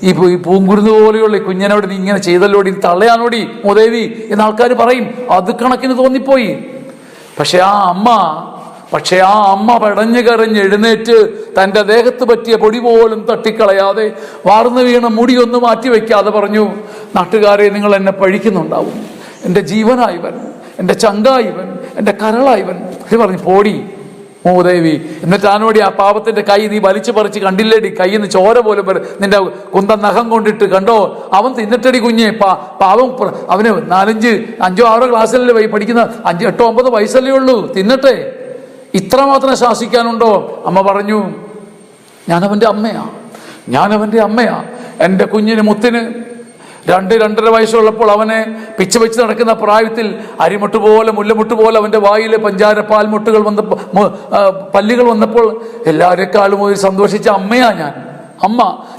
ഈ പൂങ്കുരുന്ന് പോലെയുള്ള ഈ കുഞ്ഞിനോട് നീ ഇങ്ങനെ ചെയ്തല്ലോടി, തള്ളയാണോടി മൂദേവി എന്ന് ആൾക്കാർ പറയും. അത് കണക്കിന് തോന്നിപ്പോയി. പക്ഷെ ആ അമ്മ പക്ഷെ ആ അമ്മ പടഞ്ഞു കരഞ്ഞ് എഴുന്നേറ്റ് തൻ്റെ ദേഹത്ത് പറ്റിയ പൊടി പോലും തട്ടിക്കളയാതെ വാർന്നു വീണ മുടിയൊന്നും മാറ്റി വയ്ക്കാതെ പറഞ്ഞു, നാട്ടുകാരെ, നിങ്ങൾ എന്നെ പഴിക്കുന്നുണ്ടാവും. എൻ്റെ ജീവനായിവൻ, എൻ്റെ ചങ്കായിവൻ, എൻ്റെ കരളായിവൻ. പറഞ്ഞു, പോടി മൂദേവി. എന്നിട്ട് ആനോടി ആ പാപത്തിന്റെ കൈ നീ വലിച്ചു പറിച്ച് കണ്ടില്ലേടി, കയ്യിൽ നിന്ന് ചോര പോലും നിന്റെ കുന്തം നഖം കൊണ്ടിട്ട് കണ്ടോ, അവൻ തിന്നിട്ടടി കുഞ്ഞെ. പാവം അവന് 4, 5, 6 ക്ലാസ്സിലല്ലേ പഠിക്കുന്ന, 5, 8, 9 വയസ്സല്ലേ ഉള്ളൂ, തിന്നട്ടെ. ഇത്രമാത്രം ശാസിക്കാനുണ്ടോ? അമ്മ പറഞ്ഞു, ഞാനവൻ്റെ അമ്മയാ. എൻ്റെ കുഞ്ഞിന് മുത്തിന് 2, 2.5 വയസ്സുള്ളപ്പോൾ അവനെ പിച്ച് വെച്ച് നടക്കുന്ന പ്രായത്തിൽ അരിമുട്ട് പോലെ മുല്ലമുട്ട് പോലെ അവൻ്റെ വായിൽ പഞ്ചാര പാൽമുട്ടുകൾ പല്ലുകൾ വന്നപ്പോൾ എല്ലാവരെക്കാളും ഒരു സന്തോഷിച്ച അമ്മയാ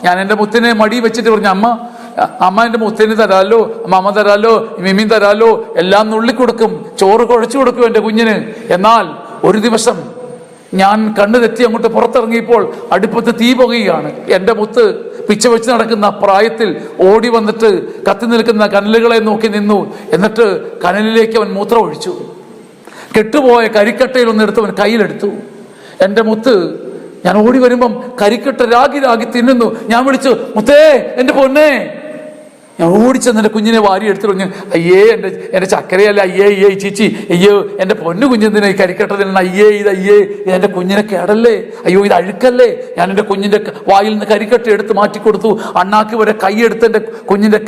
ഞാൻ എൻ്റെ മുത്തിനെ മടി വെച്ചിട്ട് പറഞ്ഞു, അമ്മ എൻ്റെ മുത്തിന് തരാലോ, അമ്മ തരാലോ, മിമ്മീൻ തരാലോ, എല്ലാം നുള്ളിക്കൊടുക്കും, ചോറ് കുഴച്ചു കൊടുക്കും എൻ്റെ കുഞ്ഞിന്. എന്നാൽ ഒരു ദിവസം ഞാൻ കണ്ണു തെറ്റി അങ്ങോട്ട് പുറത്തിറങ്ങിയപ്പോൾ അടുപ്പത്ത് തീ പുകയുകയാണ്. എൻ്റെ മുത്ത് പിച്ച വെച്ച് നടക്കുന്ന പ്രായത്തിൽ ഓടി വന്നിട്ട് കത്തി നിൽക്കുന്ന കനലുകളെ നോക്കി നിന്നു. എന്നിട്ട് കനലിലേക്ക് അവൻ മൂത്രം ഒഴിച്ചു. കെട്ടുപോയ കരിക്കട്ടയിൽ ഒന്നെടുത്ത് അവൻ കയ്യിലെടുത്തു. എൻ്റെ മുത്ത് ഞാൻ ഓടി വരുമ്പം കരിക്കട്ട രാഗി തിന്നുന്നു. ഞാൻ വിളിച്ചു, മുത്തേ, എൻ്റെ പൊന്നേ. ഞാൻ ഓടിച്ചെന്ന് എൻ്റെ കുഞ്ഞിനെ വാരി എടുത്തിട്ട് പറഞ്ഞു, അയ്യേ എൻ്റെ ചക്കരയല്ല, അയ്യേ ചീച്ചി, അയ്യോ എൻ്റെ പൊന്നു കുഞ്ഞെന്തിനാ ഈ കരിക്കട്ട തിന്നണം, അയ്യേ എൻ്റെ കുഞ്ഞിനെ കേടല്ലേ, അയ്യോ ഇത് അഴുക്കല്ലേ. ഞാൻ എൻ്റെ കുഞ്ഞിൻ്റെ വായിൽ നിന്ന് കരിക്കട്ട എടുത്ത് മാറ്റിക്കൊടുത്തു. അണ്ണാക്ക് വരെ കൈയെടുത്ത് എൻ്റെ കുഞ്ഞിൻ്റെ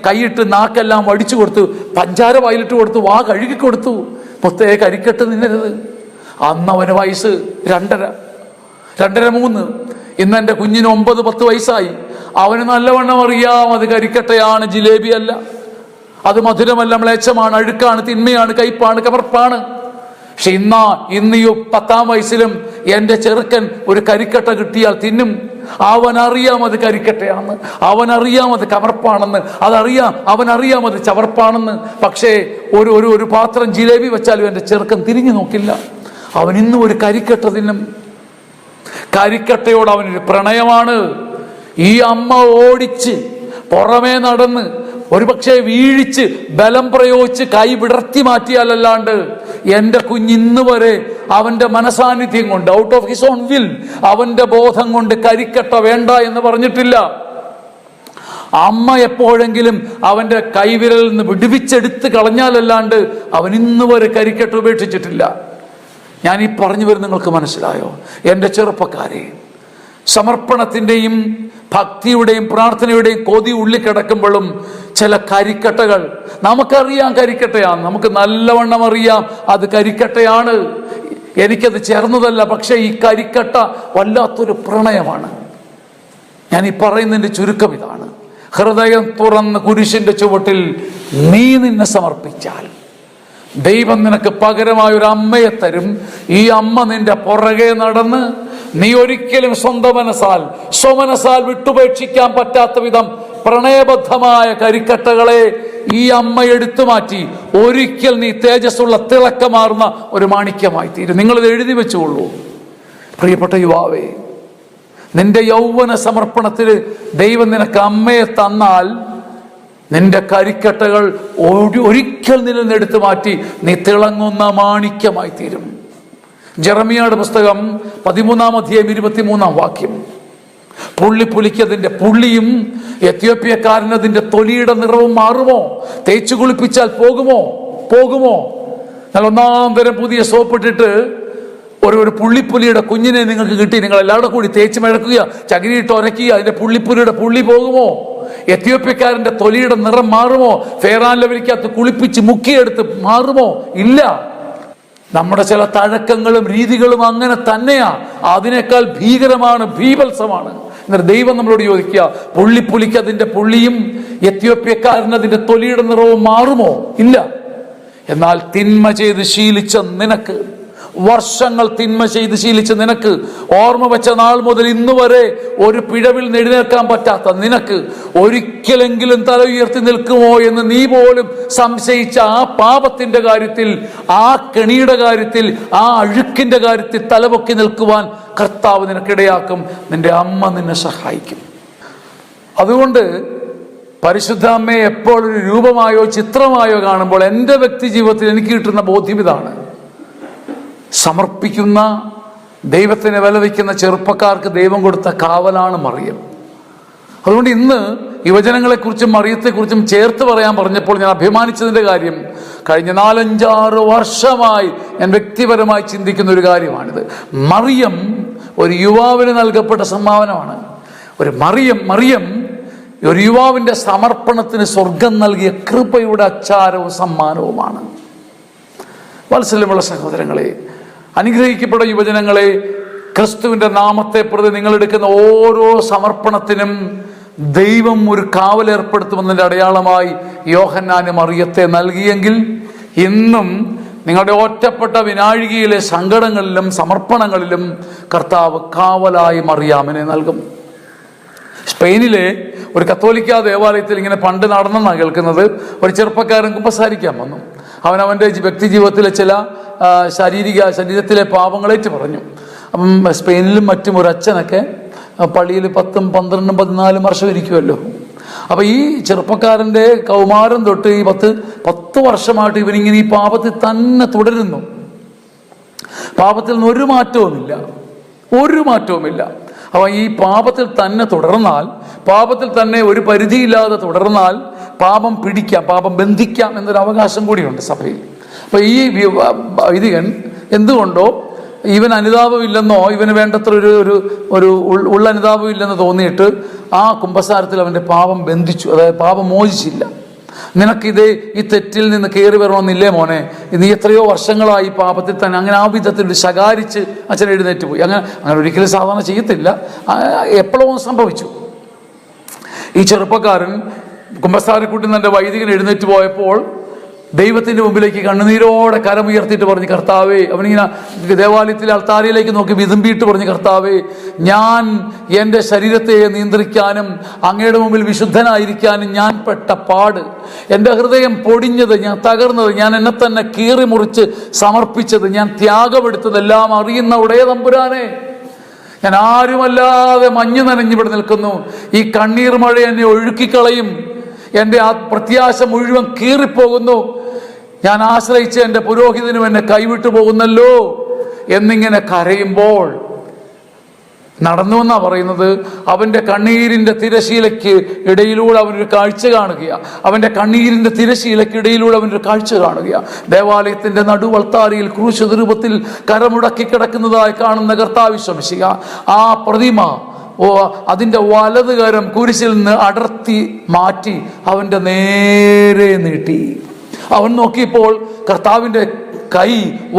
കൈയിട്ട് നാക്കെല്ലാം വടിച്ചു കൊടുത്തു, പഞ്ചാര വായിലിട്ട് കൊടുത്തു, വാ കഴുകി കൊടുത്തു. മുത്തേ, കരിക്കട്ട തിന്നരുത്. അന്ന് അവന് വയസ്സ് 2.5, 3. ഇന്ന് എൻ്റെ കുഞ്ഞിന് 9, 10 വയസ്സായി. അവന് നല്ലവണ്ണം അറിയാം അത് കരിക്കട്ടയാണ്, ജിലേബി അല്ല. അത് മധുരമല്ല, മ്ലേച്ഛമാണ്, അഴുക്കാണ്, തിന്മയാണ്, കയ്പാണ്, കവർപ്പാണ്. പക്ഷെ ഇന്ന് ഈ 10-ാം വയസ്സിലും എൻ്റെ ചെറുക്കൻ ഒരു കരിക്കട്ട കിട്ടിയാൽ തിന്നും. അവനറിയാം അത് കരിക്കട്ടയാണെന്ന്, അവനറിയാം അത് കവർപ്പാണെന്ന്, അവനറിയാം അത് ചവർപ്പാണെന്ന്. പക്ഷേ ഒരു പാത്രം ജിലേബി വെച്ചാലും എൻ്റെ ചെറുക്കൻ തിരിഞ്ഞു നോക്കില്ല. അവൻ ഇന്നും ഒരു കരിക്കട്ട തിന്നും. കരിക്കട്ടയോട് അവനൊരു പ്രണയമാണ്. ഈ അമ്മ ഓടിച്ച് പുറമേ നടന്ന് ഒരുപക്ഷെ വീഴിച്ച് ബലം പ്രയോഗിച്ച് കൈ വിടർത്തി മാറ്റിയാലല്ലാണ്ട് എൻ്റെ കുഞ്ഞിന്ന് വരെ അവൻ്റെ മനസാന്നിധ്യം കൊണ്ട്, out of his own will, അവൻ്റെ ബോധം കൊണ്ട് കരിക്കട്ട വേണ്ട എന്ന് പറഞ്ഞിട്ടില്ല. അമ്മ എപ്പോഴെങ്കിലും അവൻ്റെ കൈവിരലിൽ നിന്ന് വിടുവിച്ചെടുത്ത് കളഞ്ഞാലല്ലാണ്ട് അവൻ ഇന്ന് വരെ കരിക്കട്ട ഉപേക്ഷിച്ചിട്ടില്ല. ഞാൻ ഈ പറഞ്ഞു വരുന്നത് നിങ്ങൾക്ക് മനസ്സിലായോ? എൻ്റെ ചെറുപ്പക്കാരെ, സമർപ്പണത്തിൻ്റെയും ഭക്തിയുടെയും പ്രാർത്ഥനയുടെയും കൊതി ഉള്ളിൽ കിടക്കുമ്പോഴും ചില കരിക്കട്ടകൾ നമുക്കറിയാം കരിക്കട്ടയാണ്, നമുക്ക് നല്ലവണ്ണം അറിയാം അത് കരിക്കട്ടയാണ്, എനിക്കത് ചേർന്നതല്ല. പക്ഷേ ഈ കരിക്കട്ട വല്ലാത്തൊരു പ്രണയമാണ്. ഞാൻ ഈ പറയുന്നതിൻ്റെ ചുരുക്കം ഇതാണ്: ഹൃദയം തുറന്ന് കുരിശിൻ്റെ ചുവട്ടിൽ നീ നിന്നെ സമർപ്പിച്ചാൽ ദൈവം നിനക്ക് പകരമായ ഒരു അമ്മയെ തരും. ഈ അമ്മ നിന്റെ പുറകെ നടന്ന് നീ ഒരിക്കലും സ്വമനസാൽ വിട്ടുപേക്ഷിക്കാൻ പറ്റാത്ത വിധം പ്രണയബദ്ധമായ കരിക്കട്ടകളെ ഈ അമ്മ എടുത്തു മാറ്റി ഒരിക്കൽ നീ തേജസ്സുള്ള തിളക്കമാർന്ന ഒരു മാണിക്യമായി തീരും. നിങ്ങളിത് എഴുതി വെച്ചുകൊള്ളൂ. പ്രിയപ്പെട്ട യുവാവേ, നിന്റെ യൗവന സമർപ്പണത്തിൽ ദൈവം നിനക്ക് അമ്മയെ തന്നാൽ നിന്റെ കരിക്കട്ടകൾ ഒരിക്കൽ നിന്നെടുത്ത് മാറ്റി നീ തിളങ്ങുന്ന മാണിക്യമായി തീരും. ജെറമിയായുടെ പുസ്തകം 13-ാം അധ്യായം 23-ാം വാക്യം: പുള്ളിപ്പുലിക്കതിന്റെ പുള്ളിയും എത്യോപ്യക്കാരനതിന്റെ തൊലിയുടെ നിറവും മാറുമോ? തേച്ചു കുളിപ്പിച്ചാൽ പോകുമോ? നല്ല 1-ാം തരം പുതിയ സോപ്പിട്ടിട്ട് ഒരു പുള്ളിപ്പുലിയുടെ കുഞ്ഞിനെ നിങ്ങൾക്ക് കിട്ടി, നിങ്ങൾ എല്ലാവരും കൂടി തേച്ച് മഴക്കുക, ചകിരിയിട്ട് ഉരയ്ക്കുക, അതിന്റെ പുള്ളിപ്പുലിയുടെ പുള്ളി പോകുമോ? എത്യോപ്യക്കാരന്റെ തൊലിയുടെ നിറം മാറുമോ? ഫെയറാൻ ലെവലിക്കകത്ത് കുളിപ്പിച്ച് മുക്കിയെടുത്ത് മാറുമോ? ഇല്ല. നമ്മുടെ ചില തഴക്കങ്ങളും രീതികളും അങ്ങനെ തന്നെയാ. അതിനേക്കാൾ ഭീകരമാണ്, ഭീഭത്സമാണ്. എന്നിട്ട് ദൈവം നമ്മളോട് ചോദിക്കുക, പുള്ളിപ്പുലിക്ക് അതിന്റെ പുള്ളിയും എത്യോപ്യക്കാരന് അതിന്റെ തൊലിയുടെ നിറവും മാറുമോ? ഇല്ല. എന്നാൽ തിന്മ ചെയ്ത് ശീലിച്ച നിനക്ക്, വർഷങ്ങൾ തിന്മ ചെയ്ത് ശീലിച്ച നിനക്ക്, ഓർമ്മ വെച്ച നാൾ മുതൽ ഇന്ന് വരെ ഒരു പിഴവിൽ എഴുന്നേൽക്കാൻ പറ്റാത്ത നിനക്ക് ഒരിക്കലെങ്കിലും തല ഉയർത്തി നിൽക്കുമോ എന്ന് നീ പോലും സംശയിച്ച ആ പാപത്തിന്റെ കാര്യത്തിൽ, ആ കെണിയുടെ കാര്യത്തിൽ, ആ അഴുക്കിന്റെ കാര്യത്തിൽ തലപൊക്കി നിൽക്കുവാൻ കർത്താവ് നിനക്കിടയാക്കും. നിന്റെ അമ്മ നിന്നെ സഹായിക്കും. അതുകൊണ്ട് പരിശുദ്ധ അമ്മയെ എപ്പോഴൊരു രൂപമായോ ചിത്രമായോ കാണുമ്പോൾ എൻ്റെ വ്യക്തി ജീവിതത്തിൽ എനിക്ക് കിട്ടുന്ന ബോധ്യം ഇതാണ്: സമർപ്പിക്കുന്ന, ദൈവത്തിന് വില വയ്ക്കുന്ന ചെറുപ്പക്കാർക്ക് ദൈവം കൊടുത്ത കാവലാണ് മറിയം. അതുകൊണ്ട് ഇന്ന് യുവജനങ്ങളെക്കുറിച്ചും മറിയത്തെക്കുറിച്ചും ചേർത്ത് പറയാൻ പറഞ്ഞപ്പോൾ ഞാൻ അഭിമാനിച്ചതിൻ്റെ കാര്യം, കഴിഞ്ഞ 4-5-6 വർഷമായി ഞാൻ വ്യക്തിപരമായി ചിന്തിക്കുന്ന ഒരു കാര്യമാണിത്. മറിയം ഒരു യുവാവിന് നൽകപ്പെട്ട സമ്മാനമാണ്. ഒരു മറിയം ഒരു യുവാവിൻ്റെ സമർപ്പണത്തിന് സ്വർഗം നൽകിയ കൃപയുടെ അച്ചാരവും സമ്മാനവുമാണ്. വാത്സല്യമുള്ള സഹോദരങ്ങളെ, അനുഗ്രഹിക്കപ്പെട്ട യുവജനങ്ങളെ, ക്രിസ്തുവിൻ്റെ നാമത്തെ പ്രതി നിങ്ങളെടുക്കുന്ന ഓരോ സമർപ്പണത്തിനും ദൈവം ഒരു കാവലേർപ്പെടുത്തുമെന്നതിൻ്റെ അടയാളമായി യോഹന്നാന് മറിയത്തെ നൽകിയെങ്കിൽ, ഇന്നും നിങ്ങളുടെ ഒറ്റപ്പെട്ട വിനാഴികയിലെ സങ്കടങ്ങളിലും സമർപ്പണങ്ങളിലും കർത്താവ് കാവലായി മറിയാമിനെ നൽകും. സ്പെയിനിലെ ഒരു കത്തോലിക്ക ദേവാലയത്തിൽ ഇങ്ങനെ പണ്ട് നടന്നെന്നാണ് കേൾക്കുന്നത്. ഒരു ചെറുപ്പക്കാരൻ കുമ്പസാരിക്കാൻ വന്നു. അവൻ്റെ വ്യക്തി ജീവിതത്തിലെ ചില ശരീരത്തിലെ പാപങ്ങളേറ്റ് പറഞ്ഞു. അപ്പം സ്പെയിനിലും മറ്റും ഒരു അച്ഛനൊക്കെ പള്ളിയിൽ 10, 12, 14 വർഷം ഇരിക്കുമല്ലോ. അപ്പം ഈ ചെറുപ്പക്കാരൻ്റെ കൗമാരം തൊട്ട് ഈ 10 വർഷമായിട്ട് ഇവനിങ്ങനെ ഈ പാപത്തിൽ തന്നെ തുടരുന്നു. പാപത്തിൽ നിന്ന് ഒരു മാറ്റവുമില്ല. അപ്പം ഈ പാപത്തിൽ തന്നെ തുടർന്നാൽ, പാപത്തിൽ തന്നെ ഒരു പരിധിയില്ലാതെ തുടർന്നാൽ പാപം പിടിക്കാം, പാപം ബന്ധിക്കാം എന്നൊരു അവകാശം കൂടിയുണ്ട് സഭയിൽ. അപ്പം ഈ വൈദികൻ എന്തുകൊണ്ടോ ഇവൻ അനുതാപമില്ലെന്നോ ഇവന് വേണ്ടത്ര ഒരു ഉള്ളനുതാപമില്ലെന്ന് തോന്നിയിട്ട് ആ കുമ്പസാരത്തിൽ അവൻ്റെ പാപം ബന്ധിച്ചു, അതായത് പാപം മോചിച്ചില്ല. നിനക്കിത് ഈ തെറ്റിൽ നിന്ന് കയറി വരണമെന്നില്ലേ മോനെ, നീ എത്രയോ വർഷങ്ങളായി പാപത്തിൽ തന്നെ. അങ്ങനെ ആ വിധത്തിൽ ശകാരിച്ച് അച്ഛൻ എഴുന്നേറ്റ് പോയി. അങ്ങനെ ഒരിക്കലും സാധാരണ ചെയ്യത്തില്ല, എപ്പോഴോ സംഭവിച്ചു. ഈ ചെറുപ്പക്കാരൻ കുമ്പസാരക്കൂട്ടിൽ നിന്ന് എൻ്റെ വൈദികൻ എഴുന്നേറ്റ് പോയപ്പോൾ ദൈവത്തിൻ്റെ മുമ്പിലേക്ക് കണ്ണുനീരോടെ കരമുയർത്തിയിട്ട് പറഞ്ഞു, കർത്താവേ, അവനിങ്ങനെ ദേവാലയത്തിലെ അൾത്താരയിലേക്ക് നോക്കി വിതുമ്പിയിട്ട് പറഞ്ഞു, കർത്താവേ, ഞാൻ എൻ്റെ ശരീരത്തെ നിയന്ത്രിക്കാനും അങ്ങയുടെ മുമ്പിൽ വിശുദ്ധനായിരിക്കാനും ഞാൻ പെട്ട പാട്, എൻ്റെ ഹൃദയം പൊടിഞ്ഞത്, ഞാൻ തകർന്നത്, ഞാൻ എന്നെ തന്നെ കീറി മുറിച്ച് സമർപ്പിച്ചത്, ഞാൻ ത്യാഗമെടുത്തതെല്ലാം അറിയുന്ന ഉടയ തമ്പുരാനെ, ഞാൻ ആരുമല്ലാതെ മഞ്ഞ് നനഞ്ഞിവിടെ നിൽക്കുന്നു. ഈ കണ്ണീർ മഴ എന്നെ ഒഴുക്കിക്കളയും, എൻ്റെ ആ പ്രത്യാശ മുഴുവൻ കീറിപ്പോകുന്നു, ഞാൻ ആശ്രയിച്ച എൻ്റെ പുരോഹിതനും എന്നെ കൈവിട്ടു പോകുന്നല്ലോ എന്നിങ്ങനെ കരയുമ്പോൾ നടന്നു എന്നാ പറയുന്നത്. അവൻ്റെ കണ്ണീരിൻ്റെ തിരശീലയ്ക്ക് ഇടയിലൂടെ അവനൊരു കാഴ്ച കാണുകയാണ്. അവൻ്റെ കണ്ണീരിൻ്റെ തിരശീലയ്ക്ക് ഇടയിലൂടെ അവനൊരു കാഴ്ച കാണുകയാണ്. ദേവാലയത്തിൻ്റെ നടുവൾത്താരിയിൽ ക്രൂശ് രൂപത്തിൽ കരമുടക്കി കിടക്കുന്നതായി കാണുന്ന കർത്താവ് ശംസിക ആ പ്രതിമ അതിൻ്റെ വലതുകരം കുരിശിൽ നിന്ന് അടർത്തി മാറ്റി അവൻ്റെ നേരെ നീട്ടി. അവൻ നോക്കിയപ്പോൾ കർത്താവിൻ്റെ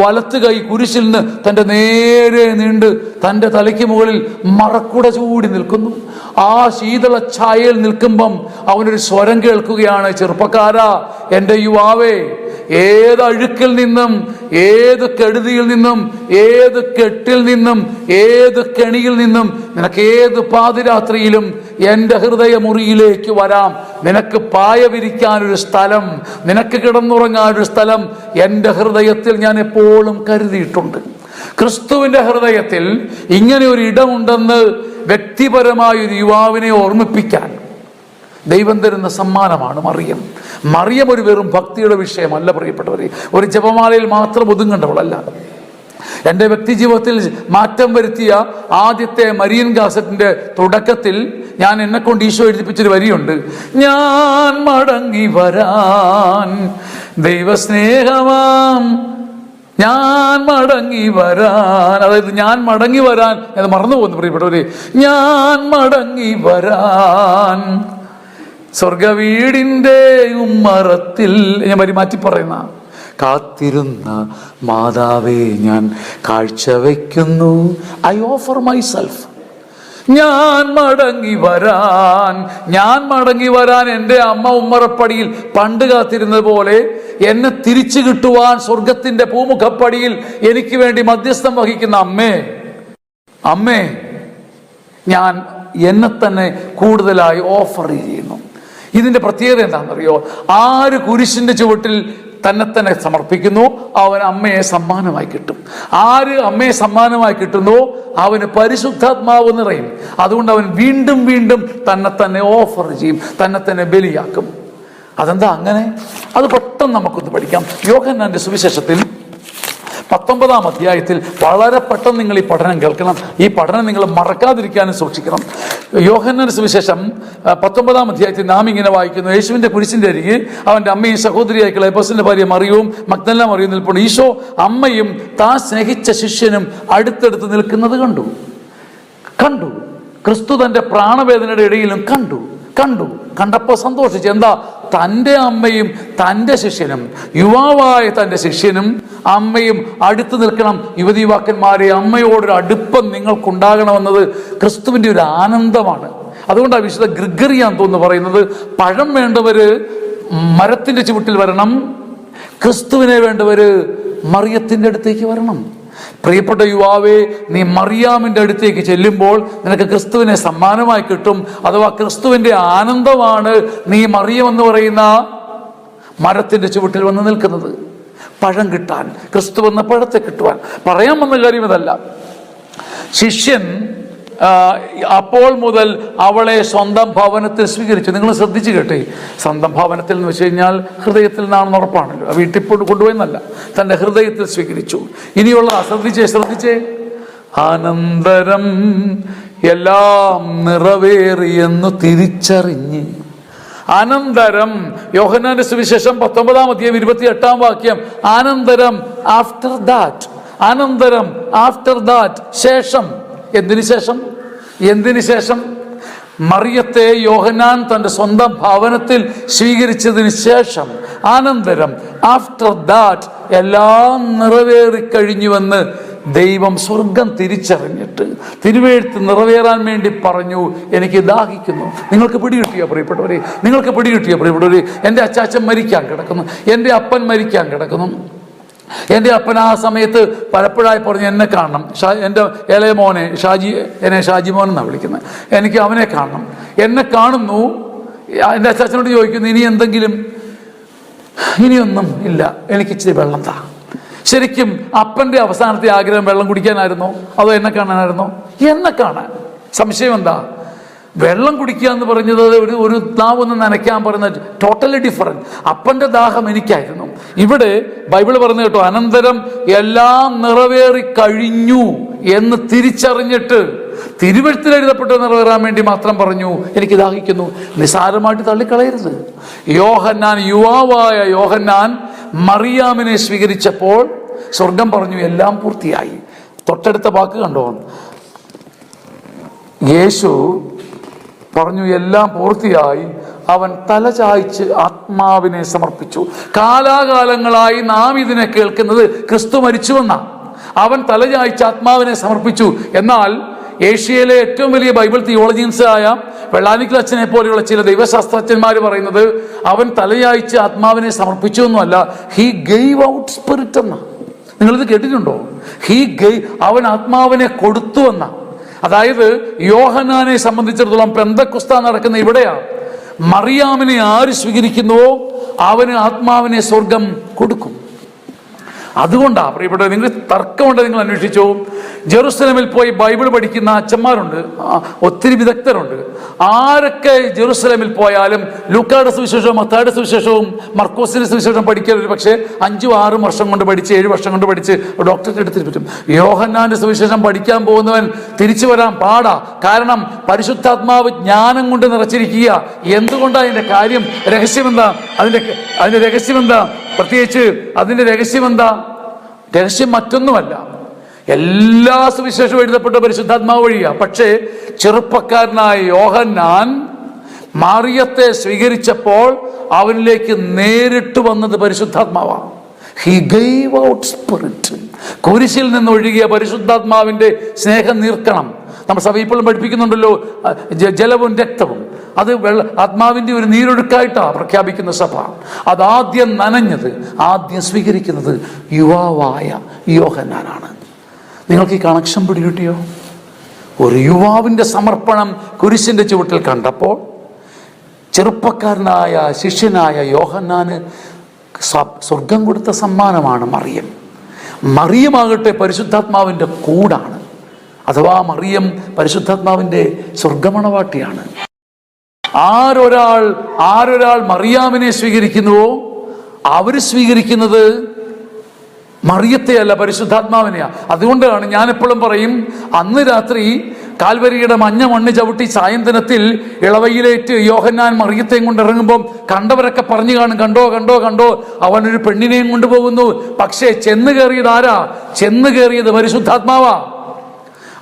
വലത്ത് കൈ കുരിശിൽ നിന്ന് തൻ്റെ നേരെ നീണ്ട് തൻ്റെ തലയ്ക്ക് മുകളിൽ മറക്കുട ചൂടി നിൽക്കുന്നു. ആ ശീതള ഛായയിൽ നിൽക്കുമ്പം അവനൊരു സ്വരം കേൾക്കുകയാണ്, ചെറുപ്പക്കാരാ, എൻ്റെ യുവാവേ, ഏത് അഴുക്കിൽ നിന്നും, ഏത് കെടുതിയിൽ നിന്നും, ഏത് കെട്ടിൽ നിന്നും, ഏത് കെണിയിൽ നിന്നും, നിനക്ക് ഏത് പാതിരാത്രിയിലും എൻ്റെ ഹൃദയമുറിയിലേക്ക് വരാം. നിനക്ക് പായ വിരിക്കാനൊരു സ്ഥലം, നിനക്ക് കിടന്നുറങ്ങാനൊരു സ്ഥലം എൻ്റെ ഹൃദയത്തിൽ ഞാൻ എപ്പോഴും കരുതിയിട്ടുണ്ട്. ക്രിസ്തുവിൻ്റെ ഹൃദയത്തിൽ ഇങ്ങനെ ഒരു ഇടമുണ്ടെന്ന് വ്യക്തിപരമായ ഒരു യുവാവിനെ ഓർമ്മിപ്പിക്കാൻ ദൈവം തരുന്ന സമ്മാനമാണ് മറിയം ഒരു വെറും ഭക്തിയുടെ വിഷയമല്ല പ്രിയപ്പെട്ടവരെ, ഒരു ജപമാലയിൽ മാത്രം ഒതുങ്ങേണ്ടവളല്ല. എൻ്റെ വ്യക്തി ജീവിതത്തിൽ മാറ്റം വരുത്തിയ ആദ്യത്തെ മരിയൻ കാസറ്റിൻ്റെ തുടക്കത്തിൽ ഞാൻ എന്നെക്കൊണ്ട് ഈശോ എഴുതിപ്പിച്ചൊരു വരിയുണ്ട്, ഞാൻ മടങ്ങി വരാൻ ദൈവസ്നേഹമാം, ഞാൻ മടങ്ങി വരാൻ, അതായത് ഞാൻ മടങ്ങി വരാൻ എന്ന് മറന്നു പോകുന്നു പ്രിയപ്പെട്ടവരെ, ഞാൻ മടങ്ങി വരാൻ സ്വർഗവീടിൻ്റെ ഉമ്മറത്തിൽ, ഞാൻ വരി മാറ്റി പറയുന്ന, കാത്തിരുന്ന മാതാവേ ഞാൻ കാഴ്ചവെക്കുന്നു, ഐ ഓഫർ മൈസെൽഫ്, ഞാൻ മടങ്ങി വരാൻ എൻ്റെ അമ്മ ഉമ്മറപ്പടിയിൽ പണ്ട് കാത്തിരുന്നത് പോലെ എന്നെ തിരിച്ചു കിട്ടുവാൻ സ്വർഗത്തിൻ്റെ പൂമുഖപ്പടിയിൽ എനിക്ക് വേണ്ടി മധ്യസ്ഥം വഹിക്കുന്ന അമ്മേ, ഞാൻ എന്നെ തന്നെ കൂടുതലായി ഓഫർ ചെയ്യുന്നു. ഇതിൻ്റെ പ്രത്യേകത എന്താണെന്നറിയോ? ആര് കുരിശിൻ്റെ ചുവട്ടിൽ തന്നെ സമർപ്പിക്കുന്നു അവൻ അമ്മയെ സമ്മാനമായി കിട്ടും. ആര് അമ്മയെ സമ്മാനമായി കിട്ടുന്നു അവന് പരിശുദ്ധാത്മാവ് നിറയും. അതുകൊണ്ട് അവൻ വീണ്ടും വീണ്ടും തന്നെ ഓഫർ ചെയ്യും, തന്നെ ബലിയാക്കും. അതെന്താ അങ്ങനെ? അത് പെട്ടെന്ന് നമുക്കൊന്ന് പഠിക്കാം. യോഹന്നാന്റെ സുവിശേഷത്തിൽ 19-ാം അധ്യായത്തിൽ വളരെ പെട്ടെന്ന് നിങ്ങൾ ഈ പഠനം കേൾക്കണം. ഈ പഠനം നിങ്ങൾ മറക്കാതിരിക്കാനും സൂക്ഷിക്കണം. യോഹന്നാന്റെ സുവിശേഷം 19-ാം അധ്യായത്തിൽ നാം ഇങ്ങനെ വായിക്കുന്നു: യേശുവിന്റെ കുരിശിന്റെ അരികെ അവന്റെ അമ്മയും സഹോദരിയായ ക്ലെയോപ്പസിന്റെ ഭാര്യ മറിയവും മഗ്ദലന മറിയവും നിൽപ്പുണ്ട്. ഈശോ അമ്മയും താൻ സ്നേഹിച്ച ശിഷ്യനും അടുത്തടുത്ത് നിൽക്കുന്നത് കണ്ടു. ക്രിസ്തു തന്റെ പ്രാണവേദനയുടെ ഇടയിലും കണ്ടപ്പോൾ സന്തോഷിച്ചു. എന്താ? തൻ്റെ അമ്മയും തൻ്റെ ശിഷ്യനും, യുവാവായ തൻ്റെ ശിഷ്യനും അമ്മയും അടുത്ത് നിൽക്കണം. യുവതീവാക്കന്മാരെ, അമ്മയോടൊരു അടുപ്പം നിങ്ങൾക്കുണ്ടാകണമെന്നത് ക്രിസ്തുവിൻ്റെ ഒരു ആനന്ദമാണ്. അതുകൊണ്ടാണ് വിശുദ്ധ ഗ്രിഗറിയാൻ തോന്നുന്നു പറയുന്നത്, പഴം വേണ്ടവര് മരത്തിന്റെ ചുവട്ടിൽ വരണം, ക്രിസ്തുവിനെ വേണ്ടവര് മറിയത്തിന്റെ അടുത്തേക്ക് വരണം. പ്രിയപ്പെട്ട യുവാവേ, നീ മറിയാമിന്റെ അടുത്തേക്ക് ചെല്ലുമ്പോൾ നിനക്ക് ക്രിസ്തുവിനെ സമ്മാനമായി കിട്ടും. അഥവാ ക്രിസ്തുവിന്റെ ആനന്ദമാണ് നീ മറിയം എന്ന് പറയുന്ന മരത്തിന്റെ ചുവട്ടിൽ വന്ന് നിൽക്കുന്നത്. പഴം കിട്ടാൻ, ക്രിസ്തു എന്ന പഴത്തെ കിട്ടുവാൻ. പറയാൻ വന്ന കാര്യം ഇതല്ല. ശിഷ്യൻ അപ്പോൾ മുതൽ അവളെ സ്വന്തം ഭവനത്തിൽ സ്വീകരിച്ചു. നിങ്ങൾ ശ്രദ്ധിച്ചു കേട്ടെ, സ്വന്തം ഭവനത്തിൽ എന്ന് വെച്ച് കഴിഞ്ഞാൽ ഹൃദയത്തിൽ നിന്നാണെന്ന് ഉറപ്പാണല്ലോ. വീട്ടിൽ കൊണ്ടുപോയെന്നല്ല, തൻ്റെ ഹൃദയത്തിൽ സ്വീകരിച്ചു. ഇനിയുള്ള ശ്രദ്ധിച്ചേ. അനന്തരം എല്ലാം നിറവേറിയെന്നു തിരിച്ചറിഞ്ഞ്. അനന്തരം, യോഹന്നാന്റെ സുവിശേഷം 19-ാം അധ്യായം 28-ാം വാക്യം. അനന്തരം, ആഫ്റ്റർ ദാറ്റ്. അനന്തരം, ആഫ്റ്റർ ദാറ്റ്, ശേഷം. എന്തിനു ശേഷം? മറിയത്തെ യോഹന്നാൻ തൻ്റെ സ്വന്തം ഭവനത്തിൽ സ്വീകരിച്ചതിന് ശേഷം, അനന്തരം, ആഫ്റ്റർ ദാറ്റ്, എല്ലാം നിറവേറിക്കഴിഞ്ഞുവെന്ന് ദൈവം സ്വർഗം തിരിച്ചറിഞ്ഞിട്ട് തിരുവെഴുത്ത് നിറവേറാൻ വേണ്ടി പറഞ്ഞു, എനിക്ക് ദാഹിക്കുന്നു. നിങ്ങൾക്ക് പിടികിട്ടിയോ പ്രിയപ്പെട്ടവരെ? എൻ്റെ അച്ചാച്ചൻ മരിക്കാൻ കിടക്കുന്നു, എൻ്റെ അപ്പൻ മരിക്കാൻ കിടക്കുന്നു. എൻ്റെ അപ്പൻ ആ സമയത്ത് പലപ്പോഴായി പറഞ്ഞു, എന്നെ കാണണം. എൻ്റെ ഇളയ മോനെ എന്നെ ഷാജിമോൻ എന്നാണ് വിളിക്കുന്നത്. എനിക്ക് അവനെ കാണണം. എന്നെ കാണുന്നു. എൻ്റെ അച്ചാച്ചനോട് ചോദിക്കുന്നു, ഇനിയൊന്നും ഇല്ല, എനിക്ക് ഇച്ചിരി വെള്ളം താ. ശരിക്കും അപ്പൻ്റെ അവസാനത്തെ ആഗ്രഹം വെള്ളം കുടിക്കാനായിരുന്നോ അതോ എന്നെ കാണാനായിരുന്നോ? എന്നെ കാണാൻ. സംശയം എന്താ? വെള്ളം കുടിക്കുക എന്ന് പറഞ്ഞത് ഒരു നാവൊന്ന് നനയ്ക്കാൻ പറയുന്നത് ടോട്ടലി ഡിഫറൻറ്റ്. അപ്പൻ്റെ ദാഹം എനിക്കായിരുന്നു. ഇവിടെ ബൈബിൾ പറഞ്ഞു കേട്ടോ, അനന്തരം എല്ലാം നിറവേറി കഴിഞ്ഞു എന്ന് തിരിച്ചറിഞ്ഞിട്ട് തിരുവെഴുത്തിൽ എഴുതപ്പെട്ട് നിറവേറാൻ വേണ്ടി മാത്രം പറഞ്ഞു, എനിക്ക് ദാഹിക്കുന്നു. നിസാരമായിട്ട് തള്ളിക്കളയരുത്. യുവാവായ യോഹന്നാൻ മറിയാമിനെ സ്വീകരിച്ചപ്പോൾ സ്വർഗം പറഞ്ഞു, എല്ലാം പൂർത്തിയായി. തൊട്ടടുത്ത വാക്ക് കണ്ടോ, യേശു പറഞ്ഞു, എല്ലാം പൂർത്തിയായി. അവൻ തലചായ്ച്ച് ആത്മാവിനെ സമർപ്പിച്ചു. കാലാകാലങ്ങളായി നാം ഇതിനെ കേൾക്കുന്നത് ക്രിസ്തു മരിച്ചുവെന്ന. അവൻ തലചായ്ച്ച് ആത്മാവിനെ സമർപ്പിച്ചു. എന്നാൽ ഏഷ്യയിലെ ഏറ്റവും വലിയ ബൈബിൾ തിയോളജിയൻസായ വെള്ളാനിക്കൽ അച്ഛനെ പോലെയുള്ള ചില ദൈവശാസ്ത്രജ്ഞന്മാർ പറയുന്നത് അവൻ തലചായ്ച്ച് ആത്മാവിനെ സമർപ്പിച്ചു ഒന്നുമല്ല, ഹി ഗേവ് ഔട്ട് സ്പിരിറ്റ് എന്ന. നിങ്ങളിത് കേട്ടിട്ടുണ്ടോ? അവൻ ആത്മാവിനെ കൊടുത്തു എന്ന. അതായത് യോഹന്നാനെ സംബന്ധിച്ചിടത്തോളം പെന്തക്കുസ്ത നടക്കുന്ന ഇവിടെയാണ്. മറിയാമിനെ ആര് സ്വീകരിക്കുന്നുവോ അവന് ആത്മാവിനെ സ്വർഗം കൊടുക്കും. അതുകൊണ്ടാ പ്രിയപ്പെട്ടവർ, നിങ്ങൾ തർക്കമുണ്ട്, നിങ്ങൾ അന്വേഷിച്ചോ. ജെറുസലേമിൽ പോയി ബൈബിൾ പഠിക്കുന്ന അച്ഛന്മാരുണ്ട്, ഒത്തിരി വിദഗ്ധരുണ്ട്. ആരൊക്കെ ജെറുസലേമിൽ പോയാലും ലൂക്കായുടെ സുവിശേഷവും മത്തായിയുടെ സുവിശേഷവും മർക്കോസിന്റെ സുവിശേഷം പഠിക്കാൻ ഒരു പക്ഷേ 5-6 വർഷം കൊണ്ട് പഠിച്ച് 7 വർഷം കൊണ്ട് പഠിച്ച് ഡോക്ടറേറ്റ് എടുത്തിട്ട് പറ്റും. യോഹന്നാന്റെ സുവിശേഷം പഠിക്കാൻ പോകുന്നവൻ തിരിച്ചു വരാൻ പാടാ. കാരണം പരിശുദ്ധാത്മാവ് ജ്ഞാനം കൊണ്ട് നിറച്ചിരിക്കുക. എന്തുകൊണ്ടാണ് അതിന്റെ കാര്യം? രഹസ്യമെന്താ? അതിന്റെ രഹസ്യമെന്താ? പ്രത്യേകിച്ച് അതിന്റെ രഹസ്യമെന്താ? രഹസ്യം മറ്റൊന്നുമല്ല, എല്ലാ സുവിശേഷവും എഴുതപ്പെട്ട പരിശുദ്ധാത്മാവ് വഴിയാ. പക്ഷേ ചെറുപ്പക്കാരനായ യോഹന്നാൻ മറിയത്തെ സ്വീകരിച്ചപ്പോൾ അവനിലേക്ക് നേരിട്ട് വന്നത് പരിശുദ്ധാത്മാവാണ്. He gave out spirit. കുരിശിൽ നിന്ന് ഒഴുകിയ പരിശുദ്ധാത്മാവിന്റെ സ്നേഹം നീർക്കണം. നമ്മൾ സഭ ഇപ്പോഴും പഠിപ്പിക്കുന്നുണ്ടല്ലോ, ജലവും രക്തവും. അത് ആത്മാവിന്റെ ഒരു നീരൊഴുക്കായിട്ടാണ് പ്രഖ്യാപിക്കുന്ന സഭ. അതാദ്യം നനഞ്ഞത്, ആദ്യം സ്വീകരിക്കുന്നത് യുവാവായ യോഹന്നാനാണ്. നിങ്ങൾക്ക് ഈ കണക്ഷൻ പിടികിട്ടിയോ? ഒരു യുവാവിന്റെ സമർപ്പണം കുരിശിന്റെ ചുവട്ടിൽ കണ്ടപ്പോൾ ചെറുപ്പക്കാരനായ ശിഷ്യനായ യോഹന്നാന് സ്വർഗം കൊടുത്ത സമ്മാനമാണ് മറിയം. മറിയമാകട്ടെ പരിശുദ്ധാത്മാവിന്റെ കൂടാണ്. അഥവാ മറിയം പരിശുദ്ധാത്മാവിന്റെ സ്വർഗമണവാട്ടിയാണ്. ആരൊരാൾ മറിയാമിനെ സ്വീകരിക്കുന്നുവോ അവർ സ്വീകരിക്കുന്നത് മറിയത്തെയല്ല, പരിശുദ്ധാത്മാവിനെയാ. അതുകൊണ്ടാണ് ഞാൻ എപ്പോഴും പറയും, അന്ന് രാത്രി കാൽവരിയുടെ മഞ്ഞ മണ്ണ് ചവിട്ടി സായന്തനത്തിൽ ഇളവയിലേറ്റ് യോഹന്നാൻ മറിയത്തെയും കൊണ്ട് ഇറങ്ങുമ്പോൾ കണ്ടവരൊക്കെ പറഞ്ഞു കാണും, കണ്ടോ കണ്ടോ കണ്ടോ, അവനൊരു പെണ്ണിനെയും കൊണ്ടുപോകുന്നു. പക്ഷേ ചെന്ന് കയറിയത് ആരാ? ചെന്ന് കയറിയത് പരിശുദ്ധാത്മാവാ.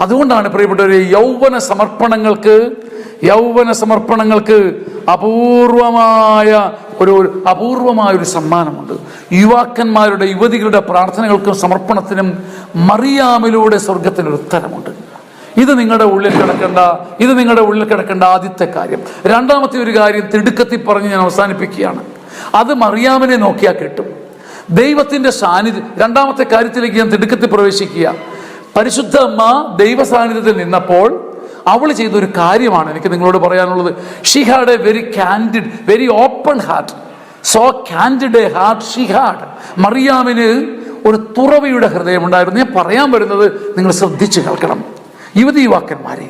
അതുകൊണ്ടാണ് പ്രിയപ്പെട്ടവരെ, യൗവന സമർപ്പണങ്ങൾക്ക് അപൂർവമായൊരു സമ്മാനമുണ്ട്. യുവാക്കന്മാരുടെ, യുവതികളുടെ പ്രാർത്ഥനകൾക്കും സമർപ്പണത്തിനും മറിയാമിലൂടെ സ്വർഗത്തിനൊരു ഉത്തരമുണ്ട്. ഇത് നിങ്ങളുടെ ഉള്ളിൽ കിടക്കേണ്ട ആദ്യത്തെ കാര്യം. രണ്ടാമത്തെ ഒരു കാര്യം തിടുക്കത്തിൽ പറഞ്ഞ് ഞാൻ അവസാനിപ്പിക്കുകയാണ്. അത് മറിയാമിനെ നോക്കിയാൽ കിട്ടും, ദൈവത്തിന്റെ സാന്നിധ്യം. രണ്ടാമത്തെ കാര്യത്തിലേക്ക് ഞാൻ തിടുക്കത്തിൽ പ്രവേശിക്കുക. പരിശുദ്ധ അമ്മ ദൈവ സാന്നിധ്യത്തിൽ നിന്നപ്പോൾ അവൾ ചെയ്തൊരു കാര്യമാണ് എനിക്ക് നിങ്ങളോട് പറയാനുള്ളത്. She had a very candid, very open heart. So candid a heart she had. മറിയാമിന് ഒരു തുറവിയുടെ ഹൃദയമുണ്ടായിരുന്നു. ഞാൻ പറയാൻ വരുന്നത് നിങ്ങൾ ശ്രദ്ധിച്ചു കേൾക്കണം. യുവാക്കന്മാരെ,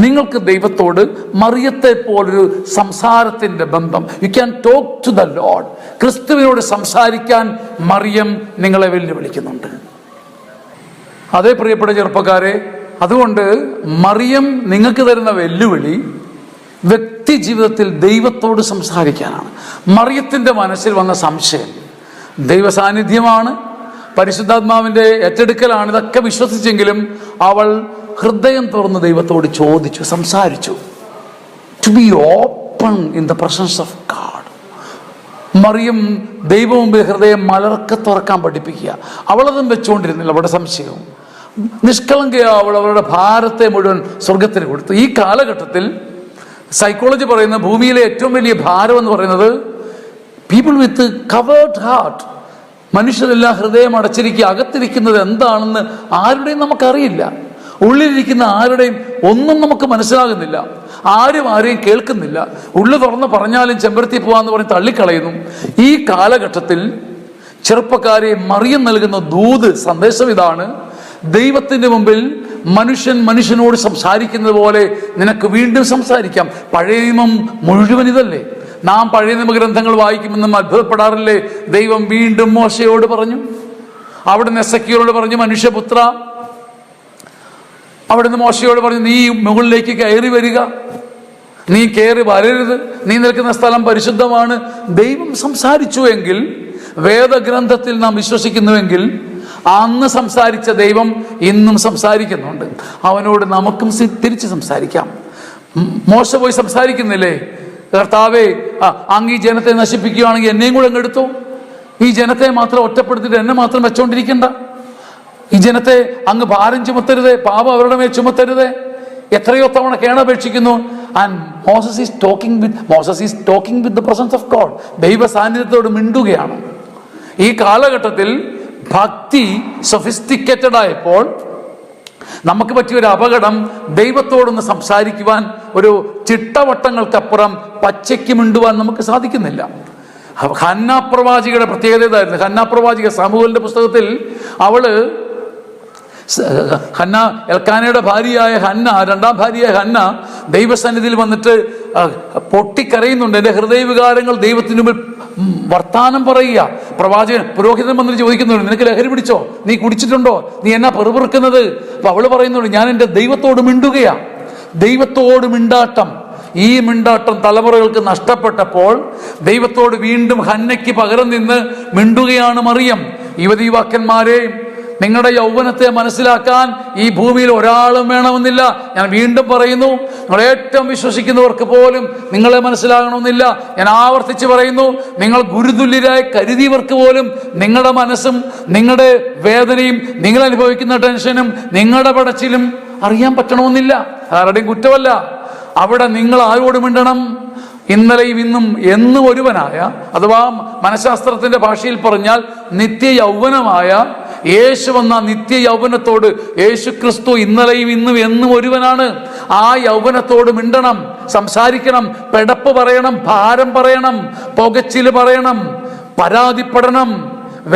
നിങ്ങൾക്ക് ദൈവത്തോട് മറിയത്തെ പോലൊരു സംസാരത്തിന്റെ ബന്ധം, you can talk to the Lord. ക്രിസ്തുവിനോട് സംസാരിക്കാൻ മറിയം നിങ്ങളെ വെല്ലുവിളിക്കുന്നുണ്ട്. അതേ പ്രിയപ്പെട്ട ചെറുപ്പക്കാരെ, അതുകൊണ്ട് മറിയം നിങ്ങൾക്ക് തരുന്ന വെല്ലുവിളി വ്യക്തി ജീവിതത്തിൽ ദൈവത്തോട് സംസാരിക്കാനാണ്. മറിയത്തിന്റെ മനസ്സിൽ വന്ന സംശയം ദൈവ സാന്നിധ്യമാണ്, പരിശുദ്ധാത്മാവിന്റെ ഏറ്റെടുക്കലാണ്, ഇതൊക്കെ വിശ്വസിച്ചെങ്കിലും അവൾ ഹൃദയം തുറന്ന് ദൈവത്തോട് ചോദിച്ചു, സംസാരിച്ചു. To be open in the presence of God. മറിയം ദൈവം മുമ്പിൽ ഹൃദയം മലർക്കെ തുറക്കാൻ പഠിപ്പിക്കുക. അവളതും വെച്ചുകൊണ്ടിരുന്നില്ല. അവിടെ സംശയവും നിഷ്കളങ്കയാ അവളുടെ ഭാരത്തെ മുഴുവൻ സ്വർഗത്തിന് കൊടുത്തു. ഈ കാലഘട്ടത്തിൽ സൈക്കോളജി പറയുന്ന ഭൂമിയിലെ ഏറ്റവും വലിയ ഭാരം എന്ന് പറയുന്നത് പീപ്പിൾ വിത്ത് കവേർഡ് ഹാർട്ട്. മനുഷ്യരെല്ലാം ഹൃദയം അടച്ചിരിക്കുക. അകത്തിരിക്കുന്നത് എന്താണെന്ന് ആരുടെയും നമുക്കറിയില്ല. ഉള്ളിലിരിക്കുന്ന ആരുടെയും ഒന്നും നമുക്ക് മനസ്സിലാകുന്നില്ല. ആരെയും കേൾക്കുന്നില്ല. ഉള്ളു തുറന്ന് പറഞ്ഞാലും ചെമ്പരത്തി പോവാന്ന് പറഞ്ഞ് തള്ളിക്കളയുന്നു. ഈ കാലഘട്ടത്തിൽ ചെറുപ്പക്കാരെ മറിയം നൽകുന്ന സന്ദേശം ഇതാണ്: ദൈവത്തിന്റെ മുമ്പിൽ മനുഷ്യനോട് സംസാരിക്കുന്നത് പോലെ നിനക്ക് വീണ്ടും സംസാരിക്കാം. പഴയ നിയമം മുഴുവൻ ഇതല്ലേ. നാം പഴയ നിയമ ഗ്രന്ഥങ്ങൾ വായിക്കുമെന്നും അത്ഭുതപ്പെടാറില്ലേ? ദൈവം വീണ്ടും മോശയോട് പറഞ്ഞു, അവിടുന്ന് എസെക്കിയേലിനോട് പറഞ്ഞു, മനുഷ്യപുത്ര, അവിടുന്ന് മോശയോട് പറഞ്ഞു, നീ മുകളിലേക്ക് കയറി വരിക, നീ കയറി വരരുത്, നീ നിൽക്കുന്ന സ്ഥലം പരിശുദ്ധമാണ്. ദൈവം സംസാരിച്ചു എങ്കിൽ, വേദഗ്രന്ഥത്തിൽ നാം വിശ്വസിക്കുന്നുവെങ്കിൽ, അന്ന് സംസാരിച്ച ദൈവം ഇന്നും സംസാരിക്കുന്നുണ്ട്. അവനോട് നമുക്കും തിരിച്ച് സംസാരിക്കാം. മോശ പോയി സംസാരിക്കുന്നില്ലേ, കർത്താവേ, അങ്ങ് ഈ ജനത്തെ നശിപ്പിക്കുകയാണെങ്കിൽ എന്നെയും കൂടെ അങ്ങെടുത്തോ. ഈ ജനത്തെ മാത്രം ഒറ്റപ്പെടുത്തിയിട്ട് എന്നെ മാത്രം വെച്ചോണ്ടിരിക്കണ്ട. ഈ ജനത്തെ അങ്ങ് ഭാരം ചുമത്തരുതേ, പാപം അവരുടെ മേൽ ചുമത്തരുതേ. എത്രയോ തവണ കേണപേക്ഷിക്കുന്നു. And Moses is talking with the presence of God. ദൈവ സാന്നിധ്യത്തോട് മിണ്ടുകയാണ്. ഈ കാലഘട്ടത്തിൽ ഭക്തി സൊഫിസ്റ്റിക്കേറ്റഡ് ആയപ്പോൾ നമുക്ക് പറ്റിയൊരു അപകടം, ദൈവത്തോടൊന്ന് സംസാരിക്കുവാൻ ഒരു ചിട്ടവട്ടങ്ങൾക്കപ്പുറം പച്ചയ്ക്ക് മിണ്ടുവാൻ നമുക്ക് സാധിക്കുന്നില്ല. ഹന്ന പ്രവാചികയുടെ പ്രത്യേകത ഇതായിരുന്നു. ഹന്ന പ്രവാചിക സാമുവേലിന്റെ പുസ്തകത്തിൽ എൽക്കാനയുടെ ഭാര്യയായ ഹന്ന, രണ്ടാം ഭാര്യയായ ഹന്ന ദൈവസന്നിധിയിൽ വന്നിട്ട് പൊട്ടിക്കരയുന്നുണ്ട്. എൻ്റെ ഹൃദയവികാരങ്ങൾ ദൈവത്തിന് മുമ്പിൽ വർത്താനം പറയുക. പുരോഹിതൻ വന്നിട്ട് ചോദിക്കുന്നുണ്ട്, നിനക്ക് ലഹരി പിടിച്ചോ? നീ കുടിച്ചിട്ടുണ്ടോ? നീ എന്നാ പെറുപിറുക്കുന്നത്? അപ്പൊ അവള് പറയുന്നുണ്ട്, ഞാൻ എൻ്റെ ദൈവത്തോട് മിണ്ടുകയാ. ദൈവത്തോട് മിണ്ടാട്ടം. ഈ മിണ്ടാട്ടം തലമുറകൾക്ക് നഷ്ടപ്പെട്ടപ്പോൾ ദൈവത്തോട് വീണ്ടും ഹന്നയ്ക്ക് പകരം നിന്ന് മിണ്ടുകയാണ് മറിയം. യുവാക്കന്മാരെ, നിങ്ങളുടെ യൗവനത്തെ മനസ്സിലാക്കാൻ ഈ ഭൂമിയിൽ ഒരാളും വേണമെന്നില്ല. ഞാൻ വീണ്ടും പറയുന്നു, നിങ്ങൾ ഏറ്റവും വിശ്വസിക്കുന്നവർക്ക് പോലും നിങ്ങളെ മനസ്സിലാകണമെന്നില്ല. ഞാൻ ആവർത്തിച്ച് പറയുന്നു, നിങ്ങൾ ഗുരുതുല്യരായി കരുതിയവർക്ക് പോലും നിങ്ങളുടെ മനസ്സും നിങ്ങളുടെ വേദനയും നിങ്ങൾ അനുഭവിക്കുന്ന ടെൻഷനും നിങ്ങളുടെ പടച്ചിലും അറിയാൻ പറ്റണമെന്നില്ല. ആരുടെയും കുറ്റമല്ല. അവിടെ നിങ്ങൾ ആരോട് മിണ്ടണം? ഇന്നലെയും ഇന്നും എന്നും ഒരുവനായ, അഥവാ മനഃശാസ്ത്രത്തിന്റെ ഭാഷയിൽ പറഞ്ഞാൽ നിത്യ യൗവനമായ യേശു വന്ന നിത്യ യൗവനത്തോട്, യേശു ക്രിസ്തു ഇന്നലെയും ഇന്നും എന്നും ഒരുവനാണ്. ആ യൗവനത്തോട് മിണ്ടണം, സംസാരിക്കണം, പെടപ്പ് പറയണം, ഭാരം പറയണം, പുകച്ചില് പറയണം, പരാതിപ്പെടണം,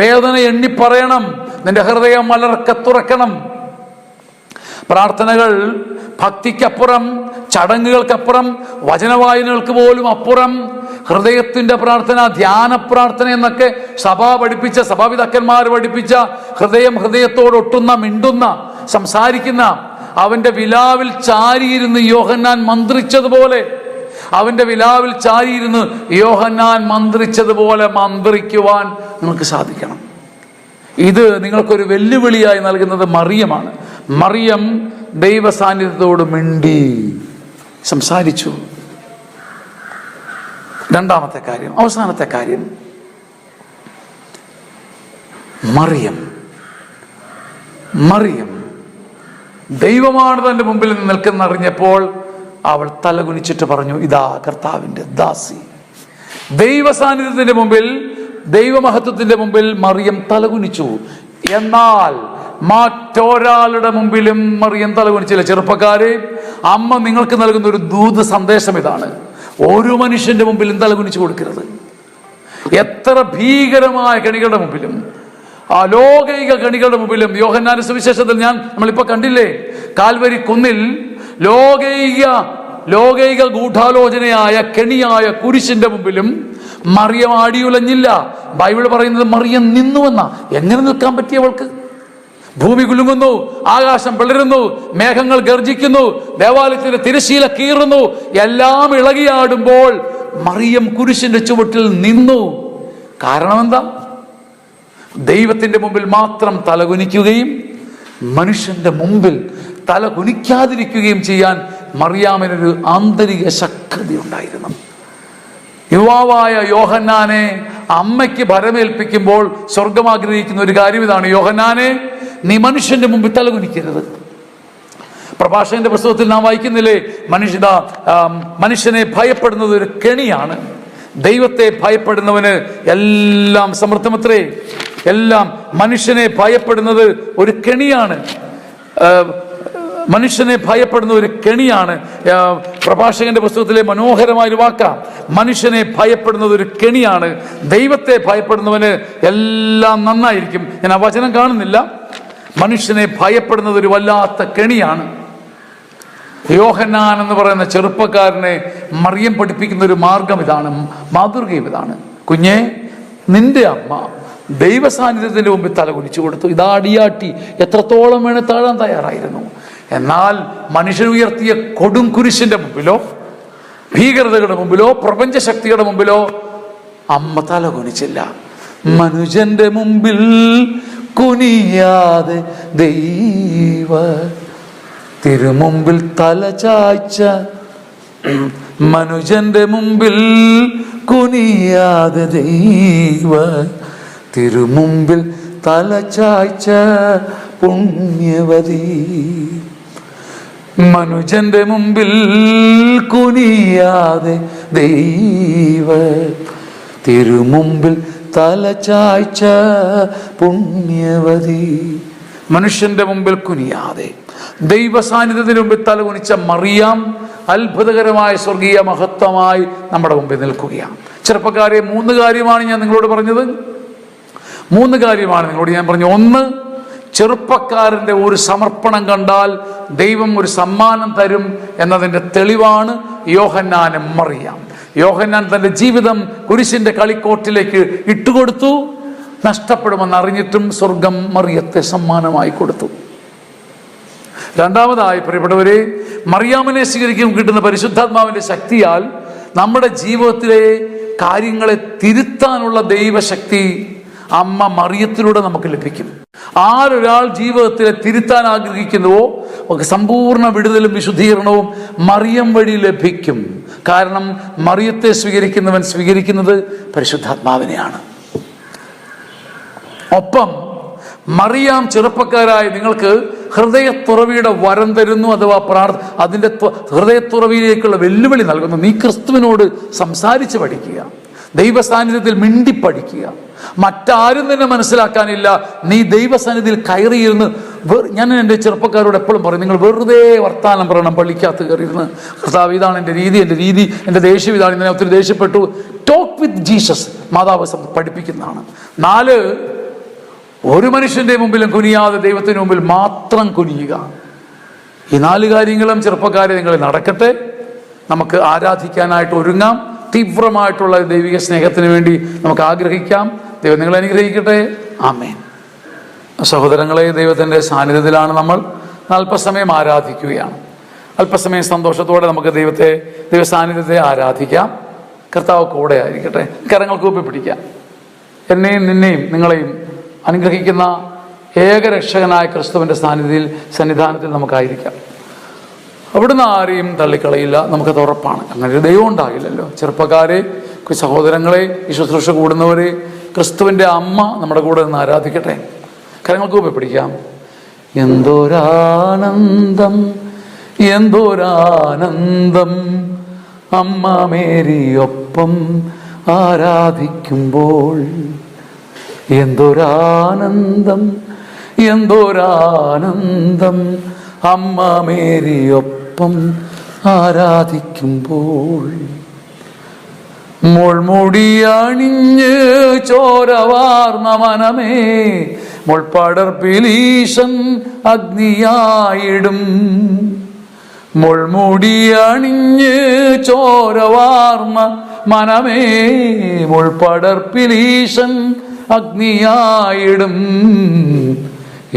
വേദന എണ്ണി പറയണം, നിന്റെ ഹൃദയം മലർക്കെ തുറക്കണം. പ്രാർത്ഥനകൾ ഭക്തിക്കപ്പുറം, ചടങ്ങുകൾക്കപ്പുറം, വചനവായനകൾക്ക് പോലും അപ്പുറം ഹൃദയത്തിന്റെ പ്രാർത്ഥന, ധ്യാന പ്രാർത്ഥന എന്നൊക്കെ സഭാപിതാക്കന്മാർ പഠിപ്പിച്ച ഹൃദയത്തോടൊട്ടുന്ന, മിണ്ടുന്ന, സംസാരിക്കുന്ന, അവന്റെ വിലാവിൽ ചാരിയിരുന്ന് യോഹന്നാൻ മന്ത്രിച്ചതുപോലെ, അവന്റെ വിലാവിൽ ചാരിയിരുന്ന് യോഹന്നാൻ മന്ത്രിച്ചതുപോലെ മന്ത്രിക്കുവാൻ നിങ്ങൾക്ക് സാധിക്കണം. ഇത് നിങ്ങൾക്കൊരു വെല്ലുവിളിയായി നൽകുന്നത് മറിയമാണ്. മറിയം ദൈവ സാന്നിധ്യത്തോട് മിണ്ടി സംസാരിച്ചു. രണ്ടാമത്തെ കാര്യം, അവസാനത്തെ കാര്യം, മറിയം ദൈവമാണ് തന്റെ മുമ്പിൽ നിൽക്കുന്നറിഞ്ഞപ്പോൾ അവൾ തലകുനിച്ചിട്ട് പറഞ്ഞു, ഇതാ കർത്താവിന്റെ ദാസി. ദൈവ സാന്നിധ്യത്തിന്റെ മുമ്പിൽ, ദൈവമഹത്വത്തിന്റെ മുമ്പിൽ മറിയം തലകുനിച്ചു. എന്നാൽ മറ്റൊരാളുടെ മുമ്പിലും മറിയം തലകുനിച്ചില്ല. ചെറുപ്പക്കാരെ, അമ്മ നിങ്ങൾക്ക് നൽകുന്ന ഒരു ദൂത് സന്ദേശം ഇതാണ്: ഒരു മനുഷ്യന്റെ മുമ്പിലും തലകുനിച്ചു കൊടുക്കരുത്. എത്ര ഭീകരമായ കണികളുടെ മുമ്പിലും, ലോകൈക കണികളുടെ മുമ്പിലും, യോഹന്നാന്റെ സുവിശേഷത്തിൽ നമ്മളിപ്പോ കണ്ടില്ലേ, കാൽവരി കുന്നിൽ ലോകൈക ഗൂഢാലോചനയായ കെണിയായ കുരിശിന്റെ മുമ്പിലും മറിയം ആടിയുലഞ്ഞില്ല. ബൈബിൾ പറയുന്നത് മറിയം നിന്നുവെന്ന. എങ്ങനെ നിൽക്കാൻ പറ്റിയവൾക്ക്? ഭൂമി കുലുങ്ങുന്നു, ആകാശം പിളരുന്നു, മേഘങ്ങൾ ഗർജിക്കുന്നു, ദേവാലയത്തിന്റെ തിരശീല കീറുന്നു, എല്ലാം ഇളകിയാടുമ്പോൾ മറിയം കുരിശിന്റെ ചുവട്ടിൽ നിന്നു. കാരണം എന്താ? ദൈവത്തിന്റെ മുമ്പിൽ മാത്രം തലകുനിക്കുകയും മനുഷ്യന്റെ മുമ്പിൽ തല കുനിക്കാതിരിക്കുകയും ചെയ്യാൻ മറിയാമിനൊരു ആന്തരിക ശക്തി ഉണ്ടായിരുന്നു. യുവാവായ യോഹന്നാനെ അമ്മയ്ക്ക് ഭരമേൽപ്പിക്കുമ്പോൾ സ്വർഗം ആഗ്രഹിക്കുന്ന ഒരു കാര്യം ഇതാണ്: യോഹന്നാനെ, നീ മനുഷ്യന്റെ മുമ്പിൽ തലകുനിക്കരുത്. പ്രഭാഷകന്റെ പുസ്തകത്തിൽ നാം വായിക്കുന്നില്ലേ, മനുഷ്യനെ ഭയപ്പെടുന്നത് ഒരു കെണിയാണ്, ദൈവത്തെ ഭയപ്പെടുന്നവന് എല്ലാം സമൃദ്ധമത്രേ. എല്ലാം മനുഷ്യനെ ഭയപ്പെടുന്നത് ഒരു കെണിയാണ്, മനുഷ്യനെ ഭയപ്പെടുന്ന ഒരു കെണിയാണ്. പ്രഭാഷകന്റെ പുസ്തകത്തിലെ മനോഹരമായ ഒരു വാക്കാ, മനുഷ്യനെ ഭയപ്പെടുന്നത് ഒരു കെണിയാണ്, ദൈവത്തെ ഭയപ്പെടുന്നവന് എല്ലാം നന്നായിരിക്കും. ഞാൻ ആ വചനം കാണുന്നില്ല. മനുഷ്യനെ ഭയപ്പെടുന്നത് ഒരു വല്ലാത്ത കെണിയാണ്. യോഹന്നാൻ എന്ന് പറയുന്ന ചെറുപ്പക്കാരനെ മറിയം പഠിപ്പിക്കുന്ന ഒരു മാർഗം ഇതാണ്, മാതൃകയും ഇതാണ്: കുഞ്ഞെ, നിന്റെ അമ്മ ദൈവ സാന്നിധ്യത്തിന്റെ മുമ്പിൽ തല കുനിച്ചു കൊടുത്തു. ഇതാ അടിയാട്ടി, എത്രത്തോളം വേണേ താഴാൻ തയ്യാറായിരുന്നു. എന്നാൽ മനുഷ്യൻ ഉയർത്തിയ കൊടും കുരിശിന്റെ മുമ്പിലോ, ഭീകരതയുടെ മുമ്പിലോ, പ്രപഞ്ച ശക്തിയുടെ മുമ്പിലോ അമ്മ തല കുനിച്ചില്ല. മനുഷ്യന്റെ മുമ്പിൽ കുനിയാതെ ദൈവ തിരുമുമ്പിൽ തല ചായ്ച്ച, മനുഷ്യന്റെ മുമ്പിൽ കുനിയാതെ ദൈവ തിരുമുമ്പിൽ തല ചായ്ച്ച പുണ്യവതി. മനുഷ്യന്റെ മുമ്പിൽ കുനിയാതെ ദൈവ തിരുമുമ്പിൽ തല ചായ്ച്ച പുണ്യവതി. മനുഷ്യന്റെ മുമ്പിൽ കുനിയാതെ ദൈവ സാന്നിധ്യത്തിന് മുമ്പിൽ തലകുനിച്ച മറിയാം അത്ഭുതകരമായ സ്വർഗീയ മഹത്വമായി നമ്മുടെ മുമ്പിൽ നിൽക്കുകയാണ്. ചെറുപ്പക്കാരെ, 3 കാര്യമാണ് ഞാൻ നിങ്ങളോട് പറഞ്ഞത്. 3 കാര്യമാണ് നിങ്ങളോട് ഞാൻ പറഞ്ഞു. 1, ചെറുപ്പക്കാരൻ്റെ ഒരു സമർപ്പണം കണ്ടാൽ ദൈവം ഒരു സമ്മാനം തരും എന്നതിൻ്റെ തെളിവാണ് യോഹന്നാനും മറിയാം. യോഹന്നാൻ തൻ്റെ ജീവിതം കുരിശിന്റെ കളിക്കോട്ടിലേക്ക് ഇട്ടുകൊടുത്തു. നഷ്ടപ്പെടുമെന്ന് അറിഞ്ഞിട്ടും സ്വർഗം മറിയത്തെ സമ്മാനമായി കൊടുത്തു. രണ്ടാമതായി, പ്രിയപ്പെട്ടവരെ, മറിയാമിനെ സ്വീകരിക്കുമ്പോൾ കിട്ടുന്ന പരിശുദ്ധാത്മാവിന്റെ ശക്തിയാൽ നമ്മുടെ ജീവിതത്തിലെ കാര്യങ്ങളെ തിരുത്താനുള്ള ദൈവശക്തി അമ്മ മറിയത്തിലൂടെ നമുക്ക് ലഭിക്കും. ആരൊരാൾ ജീവിതത്തിലെ തിരുത്താൻ ആഗ്രഹിക്കുന്നുവോ സമ്പൂർണ്ണ വിടുതലും വിശുദ്ധീകരണവും മറിയം വഴി ലഭിക്കും. കാരണം മറിയത്തെ സ്വീകരിക്കുന്നവൻ സ്വീകരിക്കുന്നത് പരിശുദ്ധാത്മാവിനെയാണ്. ഒപ്പം മറിയാം ചെറുപ്പക്കാരായ നിങ്ങൾക്ക് ഹൃദയത്തുറവിയുടെ വരം തരുന്നു, അഥവാ അതിൻ്റെ ഹൃദയത്തുറവിയിലേക്കുള്ള വെല്ലുവിളി നൽകുന്നു. നീ ക്രിസ്തുവിനോട് സംസാരിച്ച് പഠിക്കുക, ദൈവസാന്നിധ്യത്തിൽ മിണ്ടി പഠിക്കുക. മറ്റാരും തന്നെ മനസ്സിലാക്കാനില്ല. നീ ദൈവസന്നിധിയിൽ കയറിയിരുന്ന്, ഞാൻ എൻ്റെ ചെറുപ്പക്കാരോട് എപ്പോഴും പറയും, നിങ്ങൾ വെറുതെ വർത്താനം പറയണം. പള്ളിക്കകത്ത് കയറിയിരുന്ന്, കർത്താവ് ഇതാണ് എൻ്റെ രീതി, എൻ്റെ ദേഷ്യം ഇതാണ്, ഞാൻ ഒത്തിരി ദേഷ്യപ്പെട്ടു. ടോക്ക് വിത്ത് ജീസസ് മാതാവ് പഠിപ്പിക്കുന്നതാണ്. 4, ഒരു മനുഷ്യന്റെ മുമ്പിലും കുനിയാതെ ദൈവത്തിന് മുമ്പിൽ മാത്രം കുനിയുക. ഈ 4 കാര്യങ്ങളും ചെറുപ്പക്കാരെ നിങ്ങളിൽ നടക്കട്ടെ. നമുക്ക് ആരാധിക്കാനായിട്ട് ഒരുങ്ങാം. തീവ്രമായിട്ടുള്ള ദൈവിക സ്നേഹത്തിന് വേണ്ടി നമുക്ക് ആഗ്രഹിക്കാം. ദൈവം നിങ്ങളെ അനുഗ്രഹിക്കട്ടെ. ആമേൻ. സഹോദരങ്ങളെ, ദൈവത്തിൻ്റെ സാന്നിധ്യത്തിലാണ് നമ്മൾ. അല്പസമയം ആരാധിക്കുകയാണ്. അല്പസമയം സന്തോഷത്തോടെ നമുക്ക് ദൈവ സാന്നിധ്യത്തെ ആരാധിക്കാം. കർത്താവ് കൂടെ ആയിരിക്കട്ടെ. കരങ്ങൾ കൂപ്പി പിടിക്കാം. എന്നെയും നിന്നെയും നിങ്ങളെയും അനുഗ്രഹിക്കുന്ന ഏകരക്ഷകനായ ക്രിസ്തുവിൻ്റെ സന്നിധാനത്തിൽ നമുക്കായിരിക്കാം. അവിടുന്ന് ആരെയും തള്ളിക്കളയില്ല. നമുക്കത് ഉറപ്പാണ്. അങ്ങനെ ഒരു ദൈവം ഉണ്ടാകില്ലല്ലോ. ചെറുപ്പക്കാരെ, സഹോദരങ്ങളെ, ഈ ശുശ്രൂഷ കൂടുന്നവരെ, ക്രിസ്തുവിൻ്റെ അമ്മ നമ്മുടെ കൂടെ നിന്ന് ആരാധിക്കട്ടെ. കരങ്ങൾ കൂപ്പി പിടിക്കാം. എന്തോരാനന്ദം, എന്തോരാനന്ദം, അമ്മ മേരിയൊപ്പം ആരാധിക്കുമ്പോൾ. എന്തോരാനന്ദം, എന്തോരാനന്ദം, അമ്മ മേരിയൊപ്പം ആരാധിക്കുമ്പോൾ. മുൾമുടിയണിഞ്ഞ് ചോരവാർന്ന മനമേ, മുൾപ്പടർപ്പിലീശൻ അഗ്നിയായിടും. മുൾമുടിയണിഞ്ഞ് ചോരവാർന്ന മനമേ, മുൾപ്പടർപ്പിലീശൻ അഗ്നിയായിടും.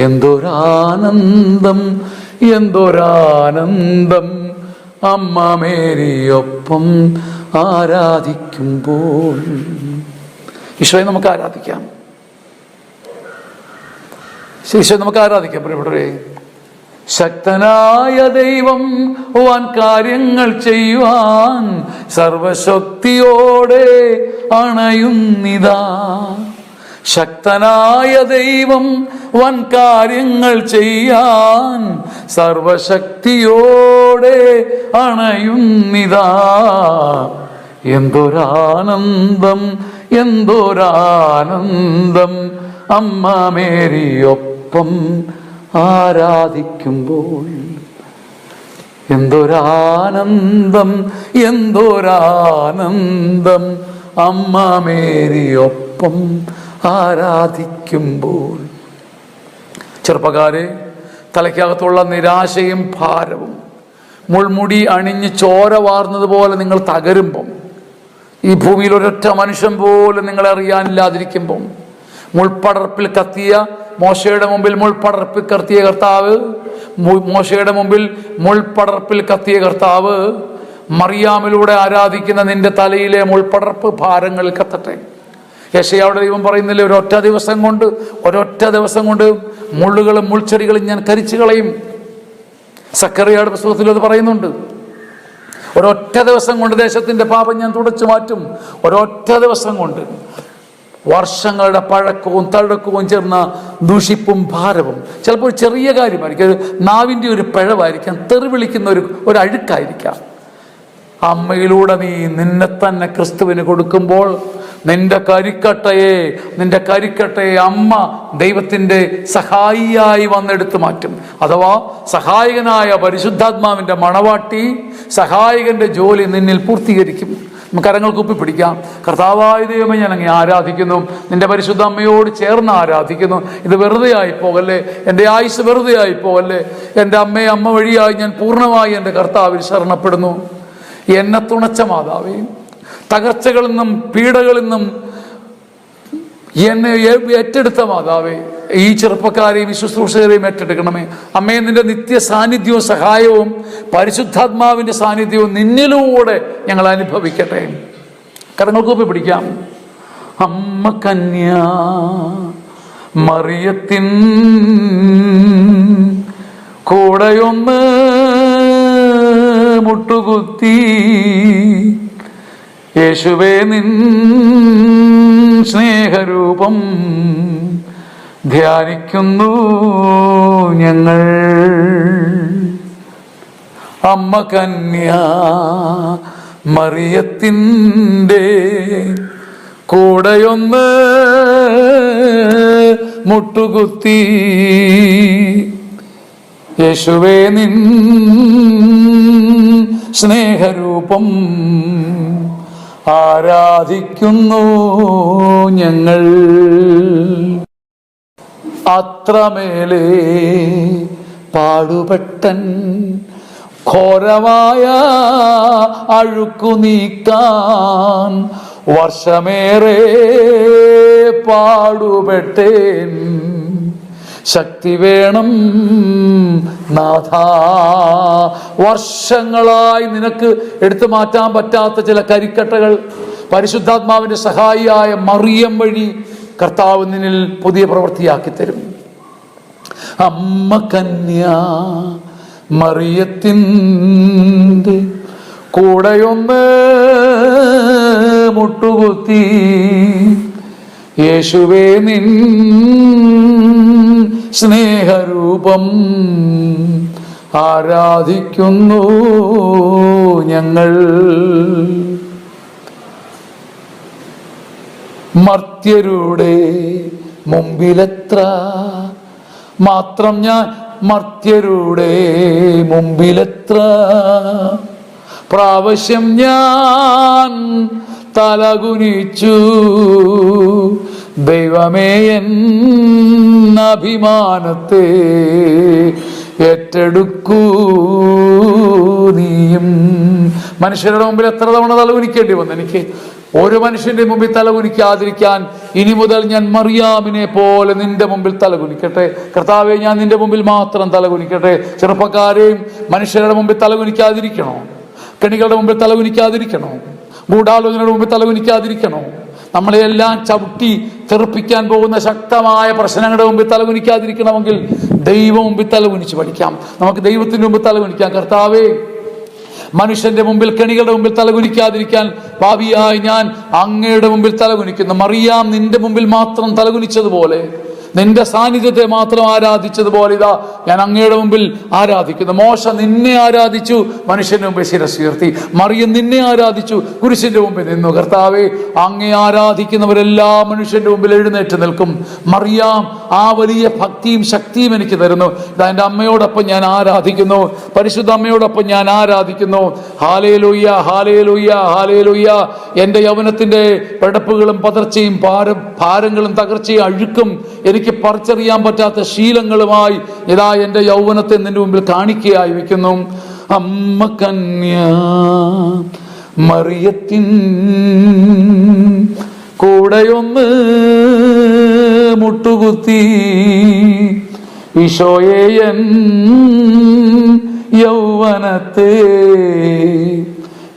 എന്തൊരാനന്ദം, എന്തൊരാനന്ദം, അമ്മ മേരിയൊപ്പം ആരാധിക്കുമ്പോൾ. ഈശോയെ നമുക്ക് ആരാധിക്കാം. ഈശോയെ നമുക്ക് ആരാധിക്കാം. പ്രിയപ്പെട്ടവരെ, ശക്തനായ ദൈവം വൻ കാര്യങ്ങൾ ചെയ്യുവാൻ സർവശക്തിയോടെ അണയുന്നിതാ. ശക്തനായ ദൈവം വൻ കാര്യങ്ങൾ ചെയ്യാൻ സർവശക്തിയോടെ അണയുന്നിതാ. എന്തൊരാനന്ദം, എന്തൊരാനന്ദം, അമ്മ മേരിയൊപ്പം ആരാധിക്കുമ്പോൾ. എന്തൊരാനന്ദം, എന്തൊരാനന്ദം, അമ്മ മേരിയൊപ്പം ആരാധിക്കുമ്പോൾ. ചെറുപ്പക്കാരെ, തലയ്ക്കകത്തുള്ള നിരാശയും ഭാരവും മുൾമുടി അണിഞ്ഞ് ചോര വാർന്നതുപോലെ നിങ്ങൾ തകരുമ്പം, ഈ ഭൂമിയിൽ ഒരൊറ്റ മനുഷ്യൻ പോലും നിങ്ങളെ അറിയാനില്ലാതിരിക്കുമ്പം, മുൾപ്പടർപ്പിൽ കത്തിയ മോശയുടെ മുമ്പിൽ മുൾപ്പടർപ്പിൽ കത്തിയ കർത്താവ്, മോശയുടെ മുമ്പിൽ മുൾപ്പടർപ്പിൽ കത്തിയ കർത്താവ്, മറിയാമിലൂടെ ആരാധിക്കുന്ന നിന്റെ തലയിലെ മുൾപ്പടർപ്പ് ഭാരങ്ങളിൽ കത്തട്ടെ. യെശയ്യായുടെ ദൈവം പറയുന്നില്ലേ, ഒരൊറ്റ ദിവസം കൊണ്ട് മുള്ളുകളും മുൾച്ചെടികളും ഞാൻ കരിച്ചു കളയും. സക്കറിയയുടെ പുസ്തകത്തിൽ അത് പറയുന്നുണ്ട്. ഒരൊറ്റ ദിവസം കൊണ്ട് ദേശത്തിന്റെ പാപം ഞാൻ തുടച്ചു മാറ്റും. ഒരൊറ്റ ദിവസം കൊണ്ട്. വർഷങ്ങളുടെ പഴക്കവും തഴക്കവും ചേർന്ന ദൂഷിപ്പും ഭാരവും. ചിലപ്പോൾ ചെറിയ കാര്യമായിരിക്കും, നാവിൻ്റെ ഒരു പിഴവായിരിക്കാം, തെറി വിളിക്കുന്ന ഒരു അഴുക്കായിരിക്കാം. അമ്മയിലൂടെ നീ നിന്നെ തന്നെ ക്രിസ്തുവിന് കൊടുക്കുമ്പോൾ നിന്റെ കരിക്കട്ടയെ അമ്മ ദൈവത്തിൻ്റെ സഹായിയായി വന്നെടുത്ത് മാറ്റും. അഥവാ സഹായകനായ പരിശുദ്ധാത്മാവിൻ്റെ മണവാട്ടി സഹായകന്റെ ജോലി നിന്നിൽ പൂർത്തീകരിക്കും. നമുക്ക് കരങ്ങൾ കുപ്പി പിടിക്കാം. കർത്താവായ ദൈവമേ, ഞാൻ അങ്ങേ ആരാധിക്കുന്നു. നിന്റെ പരിശുദ്ധ അമ്മയോട് ചേർന്ന് ആരാധിക്കുന്നു. ഇത് വെറുതെ ആയി പോകല്ലേ, എൻ്റെ ആയുസ് വെറുതെ ആയി പോകല്ലേ. എൻ്റെ അമ്മ വഴിയായി ഞാൻ പൂർണ്ണമായി എൻ്റെ കർത്താവിൽ ശരണപ്പെടുന്നു. എന്നെ തുണച്ച മാതാവേ, തകർച്ചകളിൽ നിന്നും പീഡകളിൽ നിന്നും എന്നെ ഏറ്റെടുത്ത മാതാവേ, ഈ ചെറുപ്പക്കാരെയും ഈ ശുശ്രൂഷകരെയും ഏറ്റെടുക്കണമേ. അമ്മയെ, നിന്റെ നിത്യ സാന്നിധ്യവും സഹായവും പരിശുദ്ധാത്മാവിൻ്റെ സാന്നിധ്യവും നിന്നിലൂടെ ഞങ്ങൾ അനുഭവിക്കട്ടെ. കരങ്ങൾ കൂപ്പി പിടിക്കാം. അമ്മ കന്യ മറിയത്തിൻ കൂടെയൊന്ന് മുട്ടുകുത്തി, യേശുവേ നിൻ സ്നേഹരൂപം ധ്യാനിക്കുന്നു ഞങ്ങൾ. അമ്മ കന്യ മറിയത്തിൻ്റെ കൂടെയൊന്ന് മുട്ടുകുത്തി, യേശുവേ നിൻ സ്നേഹരൂപം ആരാധിക്കുന്നു ഞങ്ങൾ. അത്രമേലേ പാടുപെട്ടൻ ഘോരമായ അഴുക്കു നീക്കാൻ വർഷമേറെ പാടുപെട്ടേൻ. ശക്തി വേണം നാഥ. വർഷങ്ങളായി നിനക്ക് എടുത്തു മാറ്റാൻ പറ്റാത്ത ചില കരിക്കട്ടകൾ പരിശുദ്ധാത്മാവിന്റെ സഹായിയായ മറിയം വഴി കർത്താവ് നിന്നിൽ പുതിയ പ്രവൃത്തിയാക്കി തരും. അമ്മ കന്യ മറിയത്തിൻ്റെ കൂടെയൊന്ന് മുട്ടുകുത്തി യേശുവേ നിൻ സ്നേഹരൂപം ആരാധിക്കുന്നു ഞങ്ങൾ. മർത്യരുടെ മുമ്പിലെത്ര മാത്രം ഞാൻ, മർത്യരുടെ മുമ്പിലെത്ര പ്രാവശ്യം ഞാൻ തലകുനിച്ചു. ദൈവമേ എൻ അഭിമാനത്തെ ഏറ്റെടുക്കൂ നീയും. മനുഷ്യരുടെ മുമ്പിൽ എത്ര തവണ തലകുനിക്കേണ്ടി വന്നു എനിക്ക്. ഒരു മനുഷ്യന്റെ മുമ്പിൽ തലകുനിക്കാതിരിക്കാൻ ഇനി മുതൽ ഞാൻ മറിയാമിനെ പോലെ നിന്റെ മുമ്പിൽ തലകുനിക്കട്ടെ. കർത്താവെ, ഞാൻ നിന്റെ മുമ്പിൽ മാത്രം തലകുനിക്കട്ടെ. ചെറുപ്പക്കാരെയും മനുഷ്യരുടെ മുമ്പിൽ തലകുനിക്കാതിരിക്കണോ? കെണികളുടെ മുമ്പിൽ തലകുനിക്കാതിരിക്കണോ? ഗൂഢാലോചനയുടെ മുമ്പിൽ തലകുനിക്കാതിരിക്കണോ? നമ്മളെയെല്ലാം ചവിട്ടി തെറിപ്പിക്കാൻ പോകുന്ന ശക്തമായ പ്രശ്നങ്ങളുടെ മുമ്പിൽ തലകുനിക്കാതിരിക്കണമെങ്കിൽ ദൈവം മുമ്പിൽ തലകുനിച്ച് പഠിക്കാം. നമുക്ക് ദൈവത്തിന്റെ മുമ്പിൽ തലകുനിക്കാം. കർത്താവേ, മനുഷ്യന്റെ മുമ്പിൽ കെണികളുടെ മുമ്പിൽ തലകുനിക്കാതിരിക്കാൻ പാപിയായി ഞാൻ അങ്ങയുടെ മുമ്പിൽ തലകുനിക്കുന്നു. മറിയാം നിന്റെ മുമ്പിൽ മാത്രം തലകുനിച്ചതുപോലെ, നിന്റെ സാന്നിധ്യത്തെ മാത്രം ആരാധിച്ചതുപോലെ ഇതാ ഞാൻ അങ്ങയുടെ മുമ്പിൽ ആരാധിക്കുന്നു. മോശ നിന്നെ ആരാധിച്ചു, മനുഷ്യന്റെ മുമ്പിൽ ശിരസ് ഉയർത്തി. മറിയം നിന്നെ ആരാധിച്ചു, കുരിശിന്റെ മുമ്പിൽ നിന്നു. കർത്താവെ, അങ്ങേ ആരാധിക്കുന്നവരെല്ലാം മനുഷ്യന്റെ മുമ്പിൽ എഴുന്നേറ്റ് നിൽക്കും. മറിയാം ആ വലിയ ഭക്തിയും ശക്തിയും എനിക്ക് തരുന്നു. ഇതാ എൻ്റെ അമ്മയോടൊപ്പം ഞാൻ ആരാധിക്കുന്നു, പരിശുദ്ധ അമ്മയോടൊപ്പം ഞാൻ ആരാധിക്കുന്നു. Hallelujah, hallelujah, hallelujah. എൻ്റെ യൗവനത്തിന്റെ പിടപ്പുകളും പതർച്ചയും ഭാരങ്ങളും തകർച്ചയും അഴുക്കും എനിക്ക് പറിച്ചറിയാൻ പറ്റാത്ത ശീലങ്ങളുമായി ഇതാ എൻ്റെ യൗവനത്തെ നിന്റെ മുമ്പിൽ കാണിക്കയായി വെക്കുന്നു. അമ്മ കന്യ മറിയത്തിൻ കൂടെയൊന്ന് മുട്ടുകുത്തി ഈശോയെ എൻ യൗവനത്തെ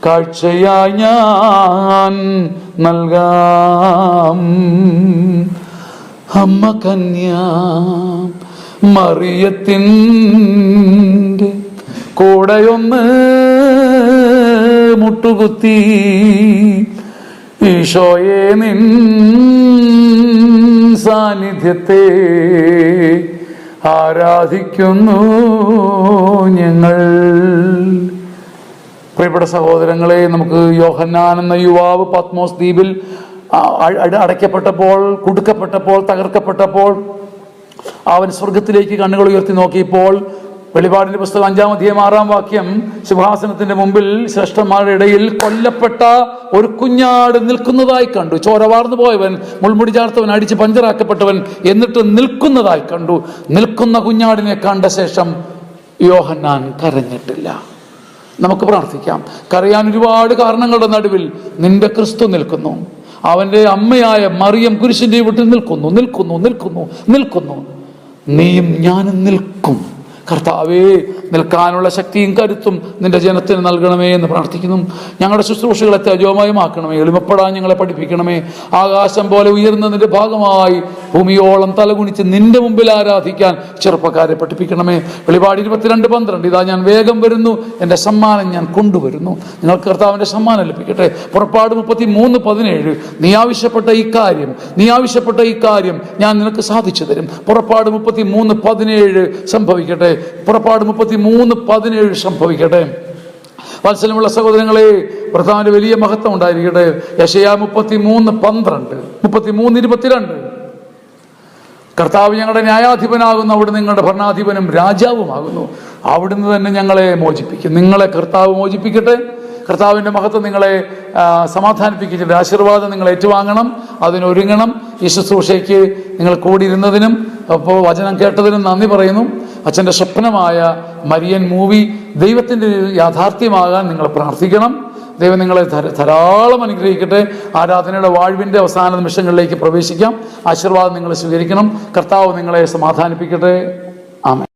കാഴ്ചയായി ഞാൻ നൽകാം. അമ്മ കന്യ മറിയത്തിൻ്റെ കൂടെയൊന്ന് മുട്ടുകുത്തി ഈശോയെ നിൻ സാന്നിധ്യത്തെ ആരാധിക്കുന്നു ഞങ്ങൾ. പ്രിയപ്പെട്ട സഹോദരങ്ങളെ, നമുക്ക് യോഹന്നാൻ എന്ന യുവാവ് പത്മോസ് ദ്വീപിൽ അടയ്ക്കപ്പെട്ടപ്പോൾ, കുടുക്കപ്പെട്ടപ്പോൾ, തകർക്കപ്പെട്ടപ്പോൾ അവൻ സ്വർഗത്തിലേക്ക് കണ്ണുകൾ ഉയർത്തി നോക്കിയപ്പോൾ വെളിപാടിന്റെ പുസ്തകം 5-ാം അധ്യായം 6-ാം വാക്യം, സിംഹാസനത്തിന്റെ മുമ്പിൽ ശ്രേഷ്ഠന്മാരുടെ ഇടയിൽ കൊല്ലപ്പെട്ട ഒരു കുഞ്ഞാട് നിൽക്കുന്നതായി കണ്ടു. ചോര വാർന്നു പോയവൻ, മുൾമുടി ചാർത്തവൻ, അടിച്ച് പഞ്ചറാക്കപ്പെട്ടവൻ, എന്നിട്ട് നിൽക്കുന്നതായി കണ്ടു. നിൽക്കുന്ന കുഞ്ഞാടിനെ കണ്ട ശേഷം യോഹന്നാൻ കരഞ്ഞിട്ടില്ല. നമുക്ക് പ്രാർത്ഥിക്കാം. കരയാൻ ഒരുപാട് കാരണങ്ങളുടെ നടുവിൽ നിന്റെ ക്രിസ്തു നിൽക്കുന്നു. അവന്റെ അമ്മയായ മറിയം കുരിശിന്റെ വീട്ടിൽ നിൽക്കുന്നു, നിൽക്കുന്നു, നിൽക്കുന്നു, നിൽക്കുന്നു. നീയും ഞാനും നിൽക്കും. കർത്താവേ, നിൽക്കാനുള്ള ശക്തിയും കരുത്തും നിന്റെ ജനത്തിന് നൽകണമേ എന്ന് പ്രാർത്ഥിക്കുന്നു. ഞങ്ങളുടെ ശുശ്രൂഷകളെ തേജോമയമാക്കണമേ, എളിമപ്പെടാൻ ഞങ്ങളെ പഠിപ്പിക്കണമേ. ആകാശം പോലെ ഉയർന്നതിന്റെ ഭാഗമായി ഭൂമിയോളം തലകുനിച്ച് നിന്റെ മുമ്പിൽ ആരാധിക്കാൻ ചെറുപ്പക്കാരെ പഠിപ്പിക്കണമേ. വെളിപാട് 22:12, ഇതാ ഞാൻ വേഗം വരുന്നു, എൻ്റെ സമ്മാനം ഞാൻ കൊണ്ടുവരുന്നു. നിങ്ങൾക്ക് കർത്താവിൻ്റെ സമ്മാനം ലഭിക്കട്ടെ. പുറപ്പാട് 33:17, നീ ആവശ്യപ്പെട്ട ഈ കാര്യം ഞാൻ നിനക്ക് സാധിച്ചു തരും. പുറപ്പാട് 33:17 സംഭവിക്കട്ടെ. പുറപ്പാട് 33:17 സംഭവിക്കട്ടെ. വത്സലമുള്ള സഹോദരങ്ങളെ, കർത്താവിന്റെ വലിയ മഹത്വം ഉണ്ടായിരിക്കട്ടെ. യെശയ്യാ 33:12, 33:22, കർത്താവ് ഞങ്ങളുടെ ന്യായാധിപനാകുന്നു, അവിടുന്ന് നിങ്ങളുടെ ഭരണാധിപനും രാജാവുമാകുന്നു. അവിടുന്ന് തന്നെ ഞങ്ങളെ മോചിപ്പിക്കും. നിങ്ങളെ കർത്താവ് മോചിപ്പിക്കട്ടെ. കർത്താവിൻ്റെ മഹത്വം നിങ്ങളെ സമാധാനിപ്പിക്കട്ടെ. ആശീർവാദം നിങ്ങൾ ഏറ്റുവാങ്ങണം, അതിനൊരുങ്ങണം. ഈ ശുശ്രൂഷയ്ക്ക് നിങ്ങൾ കൂടിയിരുന്നതിനും അപ്പോൾ വചനം കേട്ടതിനും നന്ദി പറയുന്നു. അച്ഛൻ്റെ സ്വപ്നമായ മരിയൻ മൂവി ദൈവത്തിൻ്റെ യാഥാർത്ഥ്യമാകാൻ നിങ്ങൾ പ്രാർത്ഥിക്കണം. ദൈവം നിങ്ങളെ ധാരാളം അനുഗ്രഹിക്കട്ടെ. ആരാധനയുടെ വാഴ്വിൻ്റെ അവസാന നിമിഷങ്ങളിലേക്ക് പ്രവേശിക്കാം. ആശീർവാദം നിങ്ങൾ സ്വീകരിക്കണം. കർത്താവ് നിങ്ങളെ സമാധാനിപ്പിക്കട്ടെ. ആമേൻ.